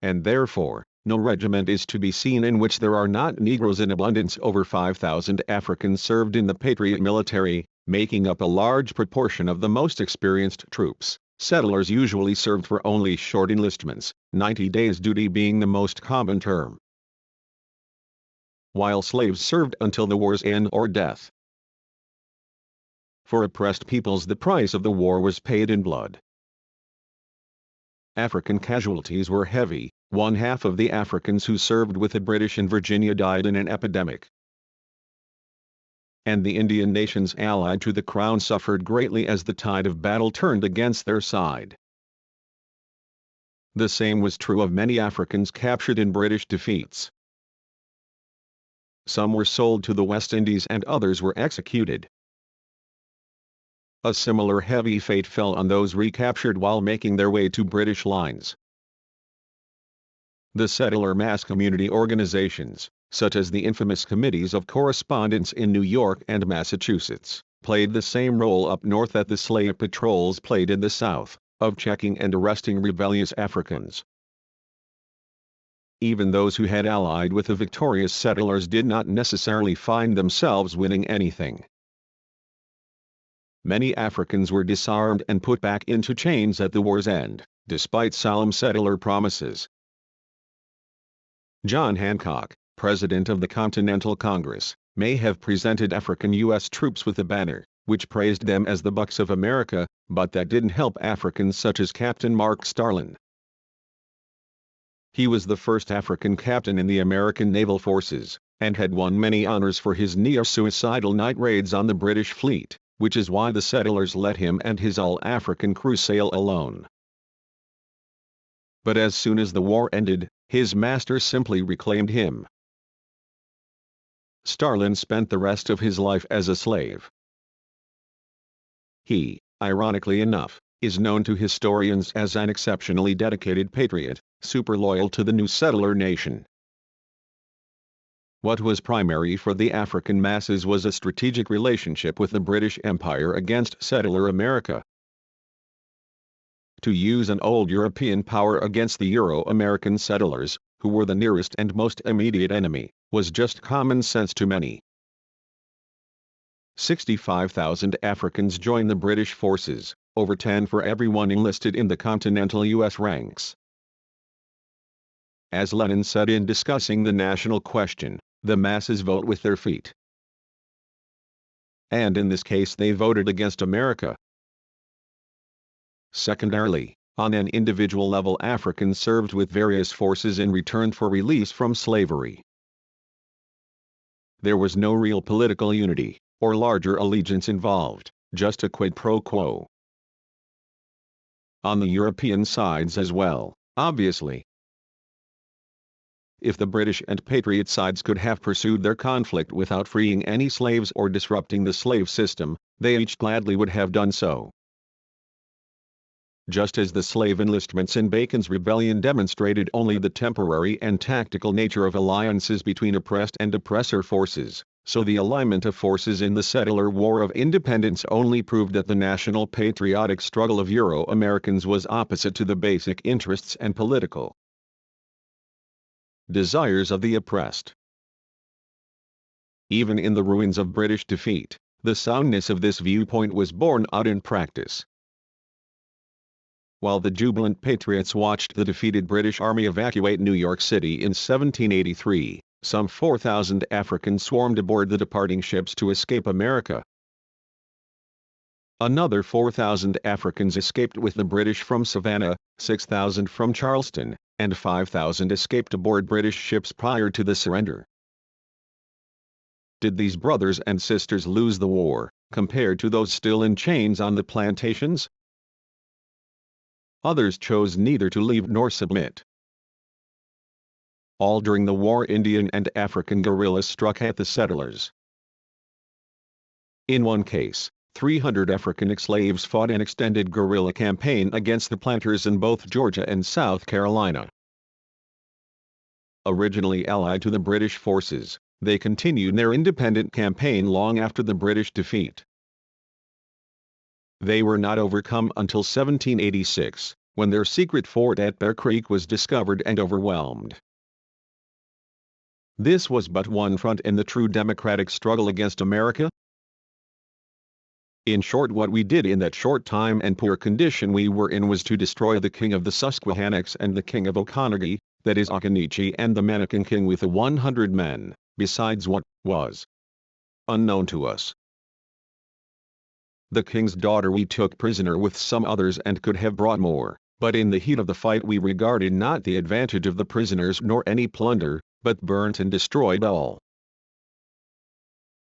And therefore, no regiment is to be seen in which there are not Negroes in abundance. Over 5,000 Africans served in the Patriot military, making up a large proportion of the most experienced troops. Settlers usually served for only short enlistments, 90 days duty being the most common term, while slaves served until the war's end or death. For oppressed peoples, the price of the war was paid in blood. African casualties were heavy. One half of the Africans who served with the British in Virginia died in an epidemic. And the Indian nations allied to the Crown suffered greatly as the tide of battle turned against their side. The same was true of many Africans captured in British defeats. Some were sold to the West Indies and others were executed. A similar heavy fate fell on those recaptured while making their way to British lines. The settler mass community organizations, such as the infamous Committees of Correspondence in New York and Massachusetts, played the same role up north that the slave patrols played in the South, of checking and arresting rebellious Africans. Even those who had allied with the victorious settlers did not necessarily find themselves winning anything. Many Africans were disarmed and put back into chains at the war's end, despite solemn settler promises. John Hancock, President of the Continental Congress, may have presented African U.S. troops with a banner, which praised them as the bucks of America, but that didn't help Africans such as Captain Mark Starlin. He was the first African captain in the American naval forces, and had won many honors for his near-suicidal night raids on the British fleet, which is why the settlers let him and his all-African crew sail alone. But as soon as the war ended, his master simply reclaimed him. Starlin spent the rest of his life as a slave. He, ironically enough, is known to historians as an exceptionally dedicated patriot, super loyal to the new settler nation. What was primary for the African masses was a strategic relationship with the British Empire against settler America. To use an old European power against the Euro-American settlers, who were the nearest and most immediate enemy, was just common sense to many. 65,000 Africans joined the British forces, over 10 for everyone enlisted in the continental U.S. ranks. As Lenin said in discussing the national question, the masses vote with their feet. And in this case they voted against America. Secondarily, on an individual level, Africans served with various forces in return for release from slavery. There was no real political unity, or larger allegiance involved, just a quid pro quo. On the European sides as well, obviously. If the British and Patriot sides could have pursued their conflict without freeing any slaves or disrupting the slave system, they each gladly would have done so. Just as the slave enlistments in Bacon's rebellion demonstrated only the temporary and tactical nature of alliances between oppressed and oppressor forces, so the alignment of forces in the settler War of Independence only proved that the national patriotic struggle of Euro-Americans was opposite to the basic interests and political desires of the oppressed. Even in the ruins of British defeat, the soundness of this viewpoint was borne out in practice. While the jubilant patriots watched the defeated British Army evacuate New York City in 1783, some 4,000 Africans swarmed aboard the departing ships to escape America. Another 4,000 Africans escaped with the British from Savannah, 6,000 from Charleston, and 5,000 escaped aboard British ships prior to the surrender. Did these brothers and sisters lose the war, compared to those still in chains on the plantations? Others chose neither to leave nor submit. All during the war, Indian and African guerrillas struck at the settlers. In one case, 300 African slaves fought an extended guerrilla campaign against the planters in both Georgia and South Carolina. Originally allied to the British forces, they continued their independent campaign long after the British defeat. They were not overcome until 1786, when their secret fort at Bear Creek was discovered and overwhelmed. This was but one front in the true democratic struggle against America. In short, what we did in that short time and poor condition we were in was to destroy the king of the Susquehannocks and the king of Occonaghie, that is Occaneechi, and the Manikin king with the 100 men, besides what was unknown to us. The king's daughter we took prisoner with some others and could have brought more, but in the heat of the fight we regarded not the advantage of the prisoners nor any plunder, but burnt and destroyed all.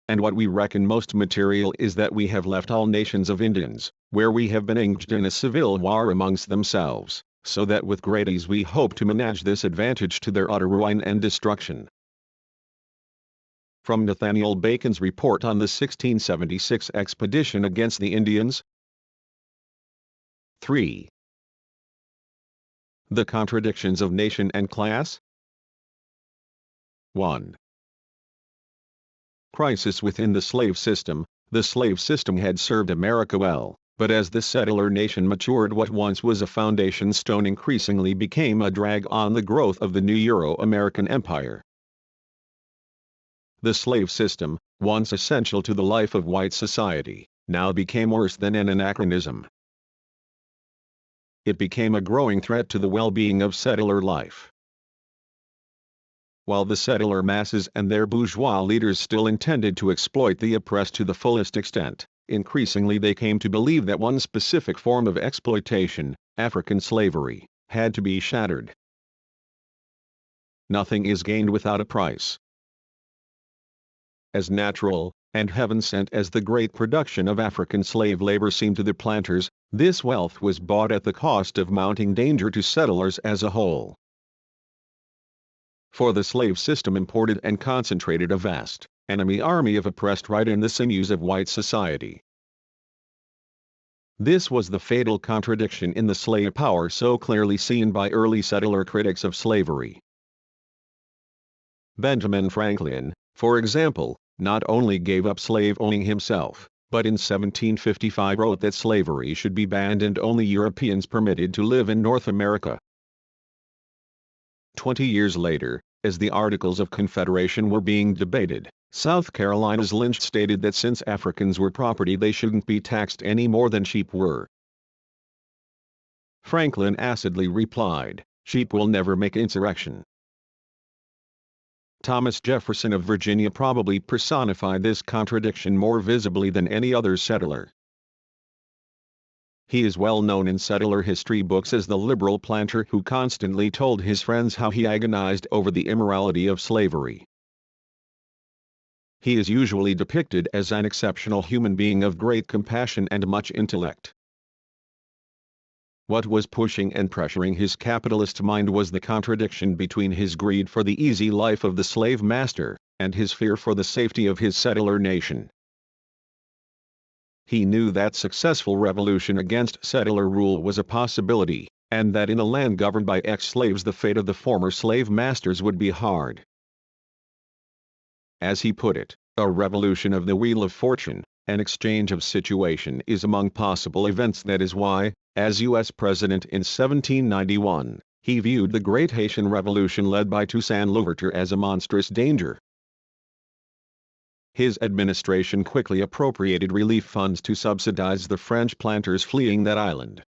And what we reckon most material is that we have left all nations of Indians, where we have been engaged in a civil war amongst themselves, so that with great ease we hope to manage this advantage to their utter ruin and destruction. From Nathaniel Bacon's report on the 1676 expedition against the Indians. 3. The contradictions of nation and class. 1. Crisis within the slave system. The slave system had served America well, but as the settler nation matured, what once was a foundation stone increasingly became a drag on the growth of the new Euro-American empire. The slave system, once essential to the life of white society, now became worse than an anachronism. It became a growing threat to the well-being of settler life. While the settler masses and their bourgeois leaders still intended to exploit the oppressed to the fullest extent, increasingly they came to believe that one specific form of exploitation, African slavery, had to be shattered. Nothing is gained without a price. As natural and heaven-sent as the great production of African slave labor seemed to the planters, this wealth was bought at the cost of mounting danger to settlers as a whole. For the slave system imported and concentrated a vast enemy army of oppressed right in the sinews of white society. This was the fatal contradiction in the slave power so clearly seen by early settler critics of slavery. Benjamin Franklin, for example, not only gave up slave owning himself, but in 1755 wrote that slavery should be banned and only Europeans permitted to live in North America. 20 years later, as the Articles of Confederation were being debated, South Carolina's Lynch stated that since Africans were property they shouldn't be taxed any more than sheep were. Franklin acidly replied, "Sheep will never make insurrection." Thomas Jefferson of Virginia probably personified this contradiction more visibly than any other settler. He is well known in settler history books as the liberal planter who constantly told his friends how he agonized over the immorality of slavery. He is usually depicted as an exceptional human being of great compassion and much intellect. What was pushing and pressuring his capitalist mind was the contradiction between his greed for the easy life of the slave master, and his fear for the safety of his settler nation. He knew that successful revolution against settler rule was a possibility, and that in a land governed by ex-slaves the fate of the former slave masters would be hard. As he put it, a revolution of the wheel of fortune, an exchange of situation is among possible events. That is why, as U.S. President in 1791, he viewed the Great Haitian Revolution led by Toussaint Louverture as a monstrous danger. His administration quickly appropriated relief funds to subsidize the French planters fleeing that island.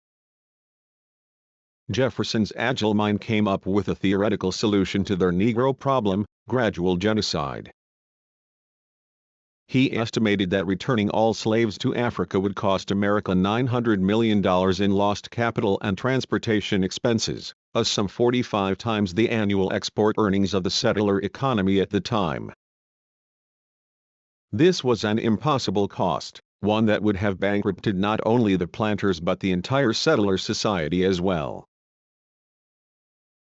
Jefferson's agile mind came up with a theoretical solution to their Negro problem: gradual genocide. He estimated that returning all slaves to Africa would cost America $900 million in lost capital and transportation expenses, a sum 45 times the annual export earnings of the settler economy at the time. This was an impossible cost, one that would have bankrupted not only the planters but the entire settler society as well.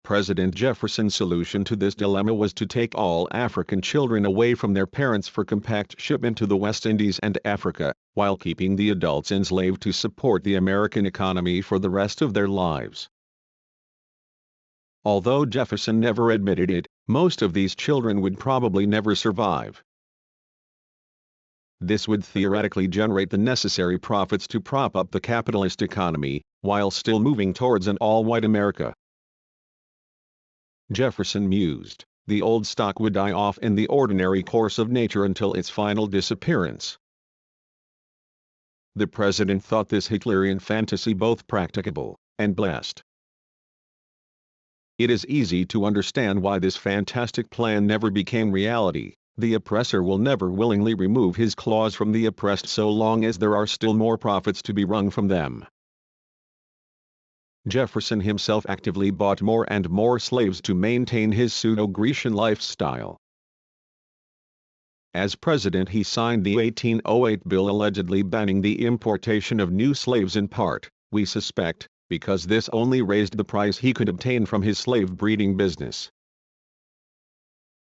President Jefferson's solution to this dilemma was to take all African children away from their parents for compact shipment to the West Indies and Africa, while keeping the adults enslaved to support the American economy for the rest of their lives. Although Jefferson never admitted it, most of these children would probably never survive. This would theoretically generate the necessary profits to prop up the capitalist economy, while still moving towards an all-white America. Jefferson mused, the old stock would die off in the ordinary course of nature until its final disappearance. The president thought this Hitlerian fantasy both practicable and blessed. It is easy to understand why this fantastic plan never became reality. The oppressor will never willingly remove his claws from the oppressed so long as there are still more profits to be wrung from them. Jefferson himself actively bought more and more slaves to maintain his pseudo-Grecian lifestyle. As president, he signed the 1808 bill allegedly banning the importation of new slaves, in part, we suspect, because this only raised the price he could obtain from his slave breeding business.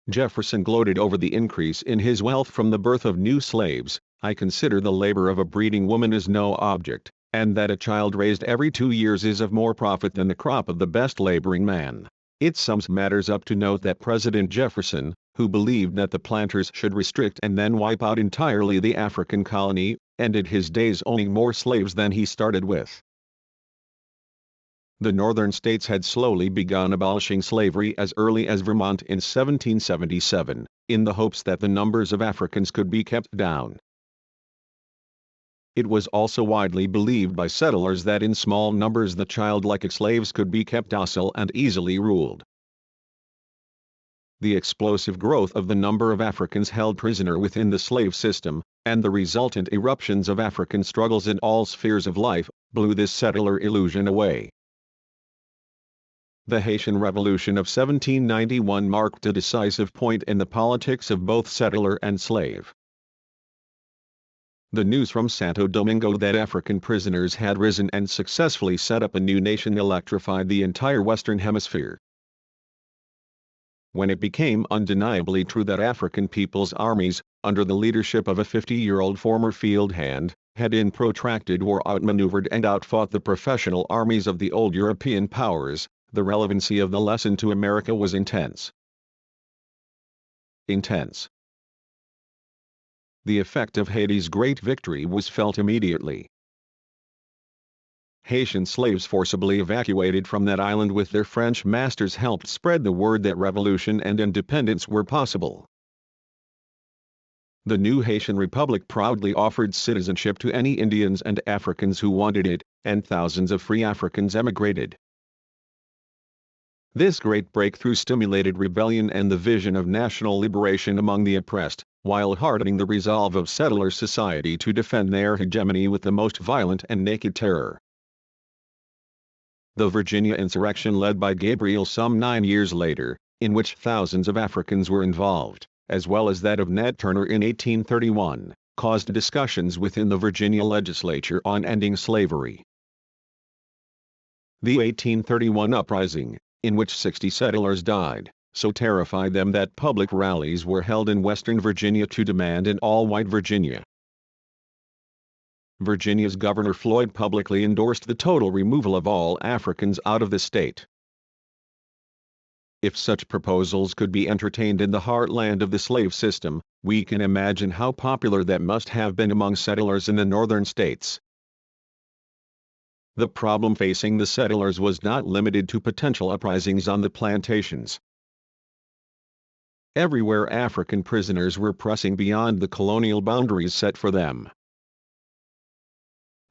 Jefferson gloated over the increase in his wealth from the birth of new slaves. I consider the labor of a breeding woman as no object, and that a child raised every 2 years is of more profit than the crop of the best laboring man. It sums matters up to note that President Jefferson, who believed that the planters should restrict and then wipe out entirely the African colony, ended his days owning more slaves than he started with. The northern states had slowly begun abolishing slavery as early as Vermont in 1777, in the hopes that the numbers of Africans could be kept down. It was also widely believed by settlers that in small numbers the childlike slaves could be kept docile and easily ruled. The explosive growth of the number of Africans held prisoner within the slave system, and the resultant eruptions of African struggles in all spheres of life, blew this settler illusion away. The Haitian Revolution of 1791 marked a decisive point in the politics of both settler and slave. The news from Santo Domingo that African prisoners had risen and successfully set up a new nation electrified the entire Western Hemisphere. When it became undeniably true that African people's armies, under the leadership of a 50-year-old former field hand, had in protracted war outmaneuvered and outfought the professional armies of the old European powers, the relevancy of the lesson to America was intense. The effect of Haiti's great victory was felt immediately. Haitian slaves forcibly evacuated from that island with their French masters helped spread the word that revolution and independence were possible. The new Haitian Republic proudly offered citizenship to any Indians and Africans who wanted it, and thousands of free Africans emigrated. This great breakthrough stimulated rebellion and the vision of national liberation among the oppressed, while hardening the resolve of settler society to defend their hegemony with the most violent and naked terror. The Virginia insurrection led by Gabriel some 9 years later, in which thousands of Africans were involved, as well as that of Nat Turner in 1831, caused discussions within the Virginia legislature on ending slavery. The 1831 uprising, in which 60 settlers died, so terrified them that public rallies were held in Western Virginia to demand an all-white Virginia. Virginia's Governor Floyd publicly endorsed the total removal of all Africans out of the state. If such proposals could be entertained in the heartland of the slave system, we can imagine how popular that must have been among settlers in the northern states. The problem facing the settlers was not limited to potential uprisings on the plantations. Everywhere African prisoners were pressing beyond the colonial boundaries set for them.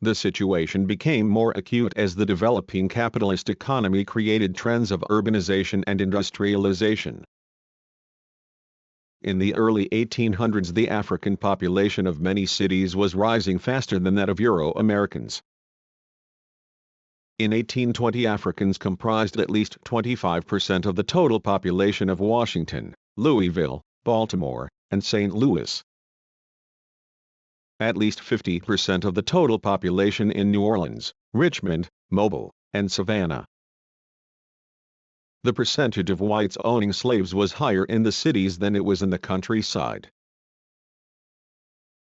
The situation became more acute as the developing capitalist economy created trends of urbanization and industrialization. In the early 1800s, the African population of many cities was rising faster than that of Euro-Americans. In 1820, Africans comprised at least 25% of the total population of Washington, Louisville, Baltimore, and St. Louis. At least 50% of the total population in New Orleans, Richmond, Mobile, and Savannah. the percentage of whites owning slaves was higher in the cities than it was in the countryside.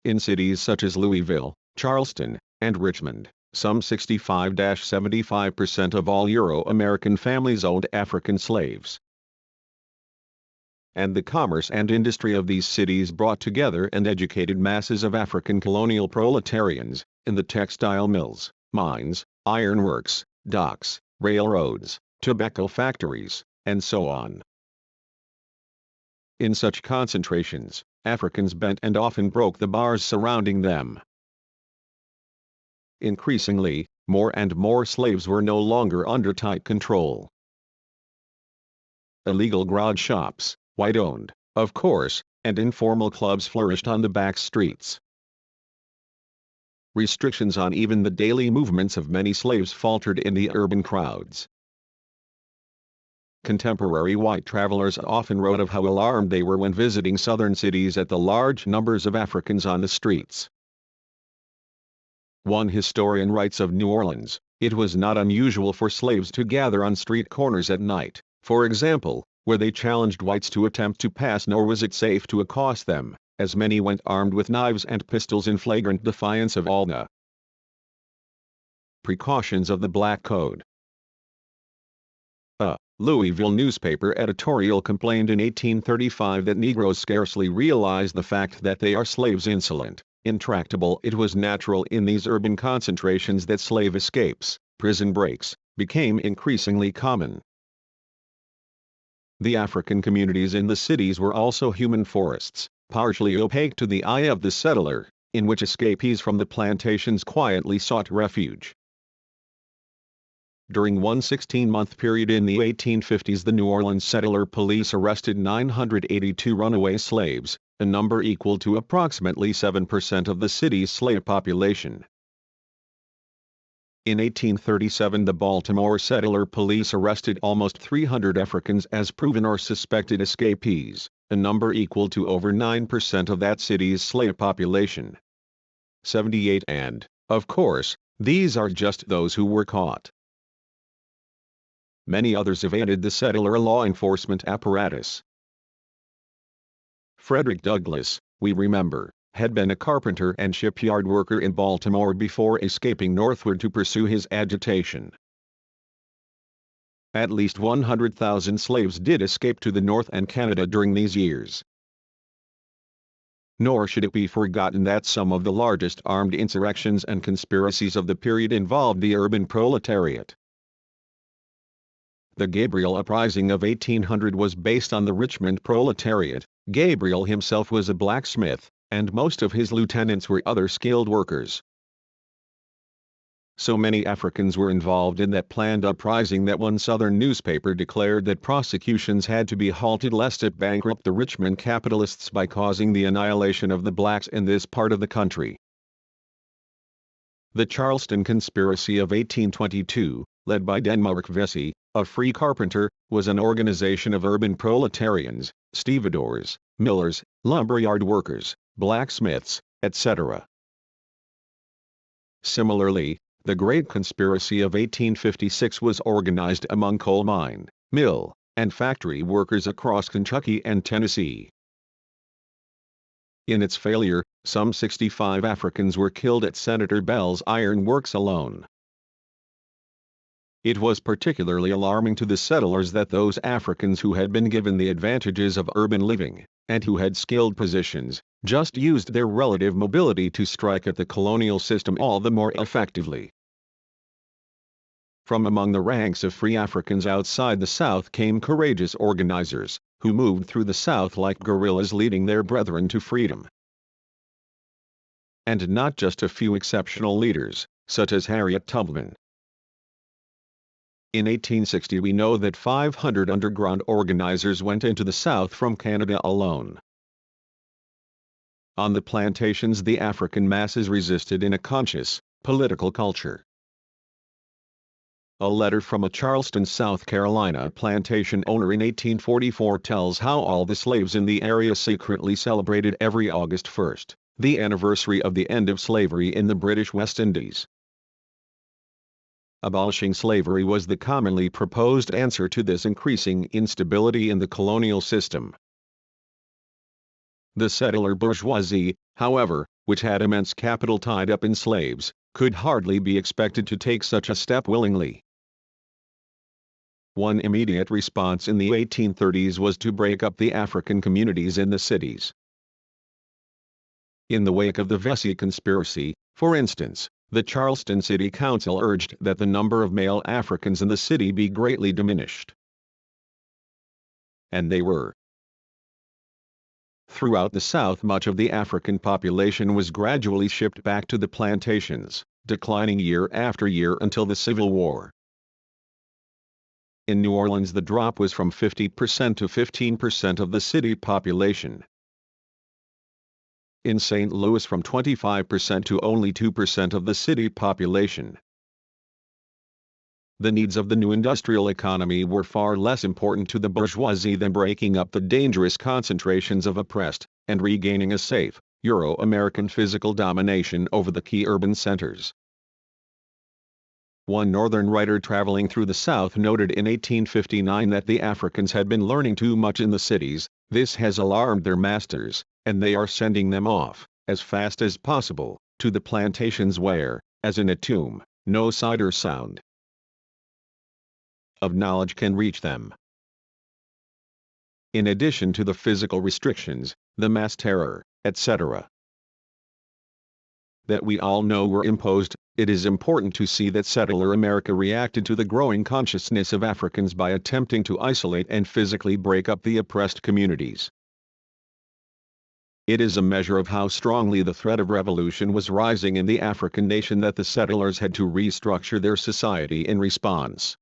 In cities such as Louisville, Charleston, and Richmond, some 65–75% of all Euro-American families owned African slaves. And the commerce and industry of these cities brought together and educated masses of African colonial proletarians, in the textile mills, mines, ironworks, docks, railroads, tobacco factories, and so on. In such concentrations, Africans bent and often broke the bars surrounding them. Increasingly, more and more slaves were no longer under tight control. Illegal grog shops, white-owned, of course, and informal clubs flourished on the back streets. Restrictions on even the daily movements of many slaves faltered in the urban crowds. Contemporary white travelers often wrote of how alarmed they were when visiting southern cities at the large numbers of Africans on the streets. One historian writes of New Orleans, "It was not unusual for slaves to gather on street corners at night, for example, where they challenged whites to attempt to pass, nor was it safe to accost them, as many went armed with knives and pistols in flagrant defiance of all the precautions of the Black Code." A Louisville newspaper editorial complained in 1835 that Negroes scarcely realized the fact that they are slaves. Insolent, intractable. It was natural in these urban concentrations that slave escapes, prison breaks, became increasingly common. The African communities in the cities were also human forests, partially opaque to the eye of the settler, in which escapees from the plantations quietly sought refuge. During one 16-month period in the 1850s, the New Orleans settler police arrested 982 runaway slaves, a number equal to approximately 7% of the city's slave population. In 1837, the Baltimore settler police arrested almost 300 Africans as proven or suspected escapees, a number equal to over 9% of that city's slave population. 78 and, of course, these are just those who were caught. Many others evaded the settler law enforcement apparatus. Frederick Douglass, we remember, had been a carpenter and shipyard worker in Baltimore before escaping northward to pursue his agitation. At least 100,000 slaves did escape to the North and Canada during these years. Nor should it be forgotten that some of the largest armed insurrections and conspiracies of the period involved the urban proletariat. The Gabriel Uprising of 1800 was based on the Richmond proletariat. Gabriel himself was a blacksmith, and most of his lieutenants were other skilled workers. So many Africans were involved in that planned uprising that one Southern newspaper declared that prosecutions had to be halted lest it bankrupt the Richmond capitalists by causing the annihilation of the blacks in this part of the country. The Charleston Conspiracy of 1822, led by Denmark Vesey, a free carpenter, was an organization of urban proletarians, stevedores, millers, lumberyard workers, blacksmiths, etc. Similarly, the Great Conspiracy of 1856 was organized among coal mine, mill, and factory workers across Kentucky and Tennessee. In its failure, some 65 Africans were killed at Senator Bell's Iron Works alone. It was particularly alarming to the settlers that those Africans who had been given the advantages of urban living, and who had skilled positions, just used their relative mobility to strike at the colonial system all the more effectively. From among the ranks of free Africans outside the South came courageous organizers, who moved through the South like guerrillas leading their brethren to freedom. And not just a few exceptional leaders, such as Harriet Tubman. In 1860 we know that 500 underground organizers went into the South from Canada alone. On the plantations the African masses resisted in a conscious, political culture. A letter from a Charleston, South Carolina plantation owner in 1844 tells how all the slaves in the area secretly celebrated every August 1st, the anniversary of the end of slavery in the British West Indies. Abolishing slavery was the commonly proposed answer to this increasing instability in the colonial system. The settler bourgeoisie, however, which had immense capital tied up in slaves, could hardly be expected to take such a step willingly. One immediate response in the 1830s was to break up the African communities in the cities. In the wake of the Vesey conspiracy, for instance, the Charleston City Council urged that the number of male Africans in the city be greatly diminished. And they were. Throughout the South, much of the African population was gradually shipped back to the plantations, declining year after year until the Civil War. In New Orleans, the drop was from 50% to 15% of the city population. In St. Louis, from 25% to only 2% of the city population. The needs of the new industrial economy were far less important to the bourgeoisie than breaking up the dangerous concentrations of oppressed, and regaining a safe, Euro-American physical domination over the key urban centers. One northern writer traveling through the South noted in 1859 that the Africans had been learning too much in the cities. This has alarmed their masters, and they are sending them off, as fast as possible, to the plantations where, as in a tomb, no sight or sound of knowledge can reach them. In addition to the physical restrictions, the mass terror, etc., that we all know were imposed, it is important to see that settler America reacted to the growing consciousness of Africans by attempting to isolate and physically break up the oppressed communities. It is a measure of how strongly the threat of revolution was rising in the African nation that the settlers had to restructure their society in response.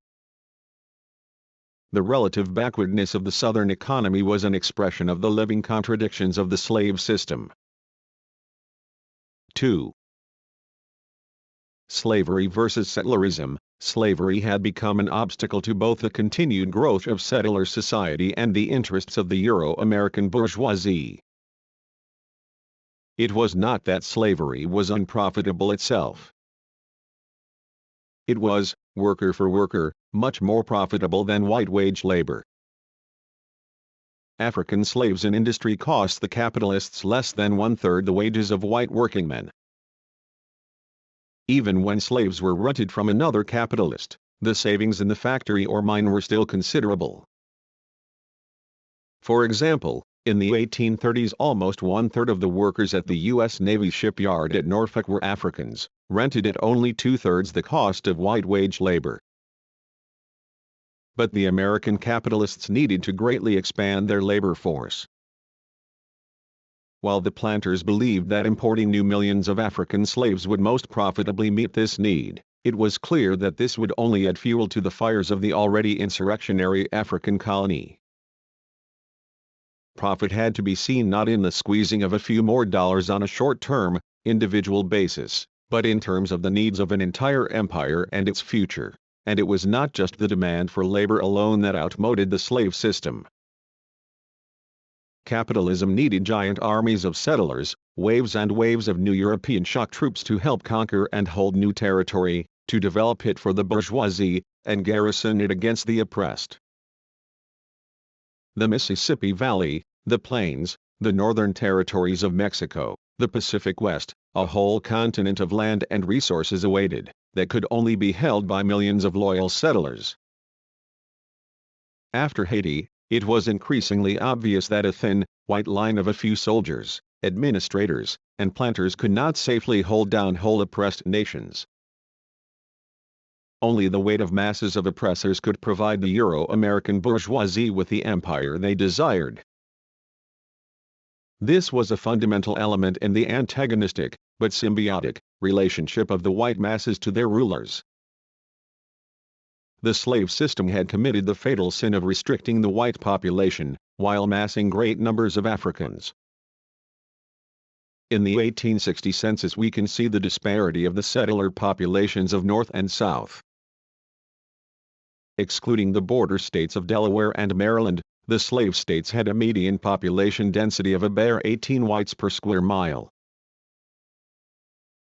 The relative backwardness of the Southern economy was an expression of the living contradictions of the slave system. 2. Slavery versus settlerism. Slavery had become an obstacle to both the continued growth of settler society and the interests of the Euro-American bourgeoisie. It was not that slavery was unprofitable itself. It was, worker for worker, much more profitable than white wage labor. African slaves in industry cost the capitalists less than one-third the wages of white workingmen. Even when slaves were rented from another capitalist, the savings in the factory or mine were still considerable. For example, in the 1830s, almost one-third of the workers at the U.S. Navy shipyard at Norfolk were Africans, rented at only two-thirds the cost of white wage labor. But the American capitalists needed to greatly expand their labor force. While the planters believed that importing new millions of African slaves would most profitably meet this need, it was clear that this would only add fuel to the fires of the already insurrectionary African colony. Profit had to be seen not in the squeezing of a few more dollars on a short-term, individual basis, but in terms of the needs of an entire empire and its future, and it was not just the demand for labor alone that outmoded the slave system. Capitalism needed giant armies of settlers, waves and waves of new European shock troops to help conquer and hold new territory, to develop it for the bourgeoisie, and garrison it against the oppressed. The Mississippi Valley, the plains, the northern territories of Mexico, the Pacific West, a whole continent of land and resources awaited, that could only be held by millions of loyal settlers. After Haiti, it was increasingly obvious that a thin, white line of a few soldiers, administrators, and planters could not safely hold down whole oppressed nations. Only the weight of masses of oppressors could provide the Euro-American bourgeoisie with the empire they desired. This was a fundamental element in the antagonistic, but symbiotic, relationship of the white masses to their rulers. The slave system had committed the fatal sin of restricting the white population, while massing great numbers of Africans. In the 1860 census we can see the disparity of the settler populations of North and South. Excluding the border states of Delaware and Maryland, the slave states had a median population density of a bare 18 whites per square mile.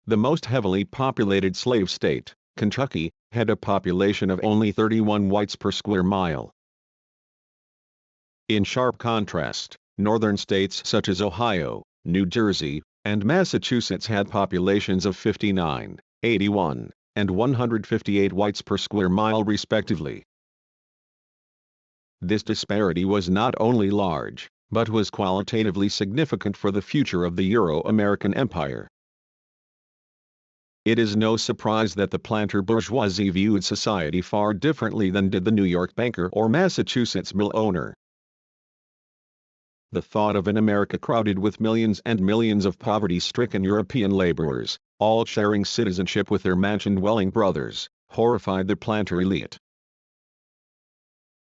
The most heavily populated slave state, Kentucky, had a population of only 31 whites per square mile. In sharp contrast, northern states such as Ohio, New Jersey, and Massachusetts had populations of 59, 81, and 158 whites per square mile respectively. This disparity was not only large, but was qualitatively significant for the future of the Euro-American Empire. It is no surprise that the planter bourgeoisie viewed society far differently than did the New York banker or Massachusetts mill owner. The thought of an America crowded with millions and millions of poverty-stricken European laborers, all sharing citizenship with their mansion-dwelling brothers, horrified the planter elite.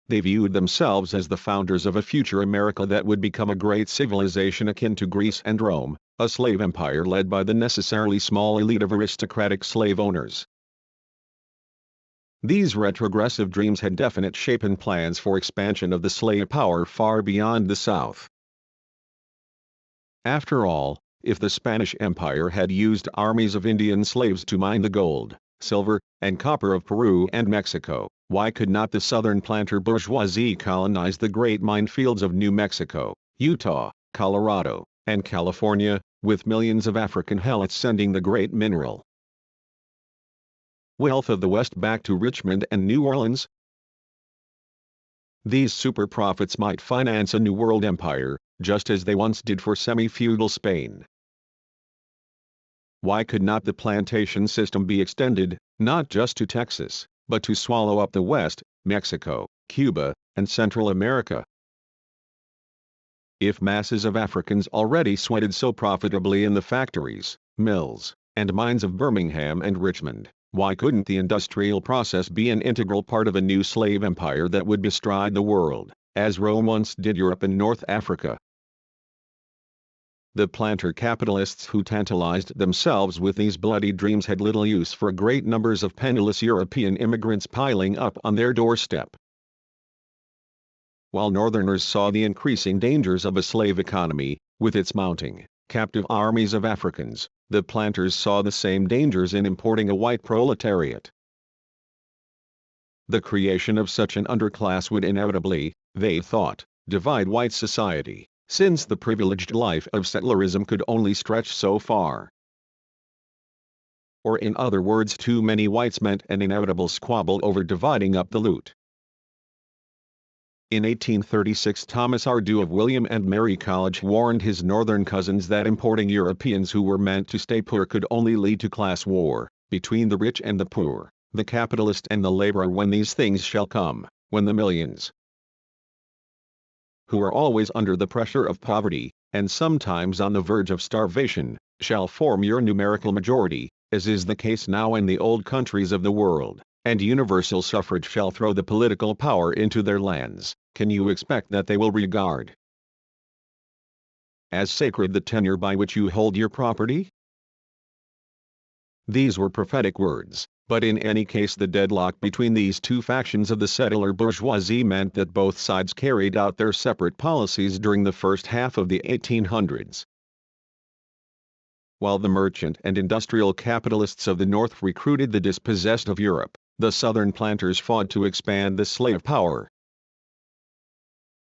They viewed themselves as the founders of a future America that would become a great civilization akin to Greece and Rome, a slave empire led by the necessarily small elite of aristocratic slave owners. These retrogressive dreams had definite shape and plans for expansion of the slave power far beyond the South. After all, if the Spanish Empire had used armies of Indian slaves to mine the gold, silver, and copper of Peru and Mexico, why could not the southern planter bourgeoisie colonize the great minefields of New Mexico, Utah, Colorado, and California, with millions of African helots sending the great mineral wealth of the West back to Richmond and New Orleans? These super profits might finance a New World empire, just as they once did for semi-feudal Spain. Why could not the plantation system be extended, not just to Texas, but to swallow up the West, Mexico, Cuba, and Central America? If masses of Africans already sweated so profitably in the factories, mills, and mines of Birmingham and Richmond, why couldn't the industrial process be an integral part of a new slave empire that would bestride the world, as Rome once did Europe and North Africa? The planter capitalists who tantalized themselves with these bloody dreams had little use for great numbers of penniless European immigrants piling up on their doorstep. While Northerners saw the increasing dangers of a slave economy, with its mounting, captive armies of Africans, the planters saw the same dangers in importing a white proletariat. The creation of such an underclass would inevitably, they thought, divide white society, since the privileged life of settlerism could only stretch so far. Or in other words, too many whites meant an inevitable squabble over dividing up the loot. In 1836, Thomas Ardew of William and Mary College warned his northern cousins that importing Europeans who were meant to stay poor could only lead to class war, between the rich and the poor, the capitalist and the laborer. When these things shall come, when the millions, who are always under the pressure of poverty, and sometimes on the verge of starvation, shall form your numerical majority, as is the case now in the old countries of the world, and universal suffrage shall throw the political power into their lands, can you expect that they will regard as sacred the tenure by which you hold your property? These were prophetic words, but in any case the deadlock between these two factions of the settler bourgeoisie meant that both sides carried out their separate policies during the first half of the 1800s. While the merchant and industrial capitalists of the North recruited the dispossessed of Europe, the Southern planters fought to expand the slave power.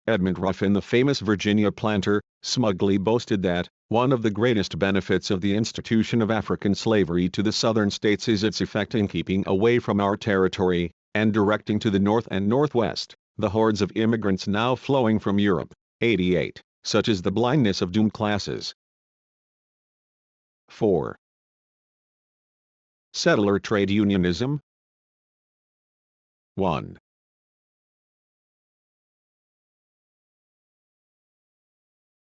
Edmund Ruffin, the famous Virginia planter, smugly boasted that, one of the greatest benefits of the institution of African slavery to the Southern states is its effect in keeping away from our territory, and directing to the North and Northwest, the hordes of immigrants now flowing from Europe. 88, such is the blindness of doomed classes. 4. Settler trade unionism. 1.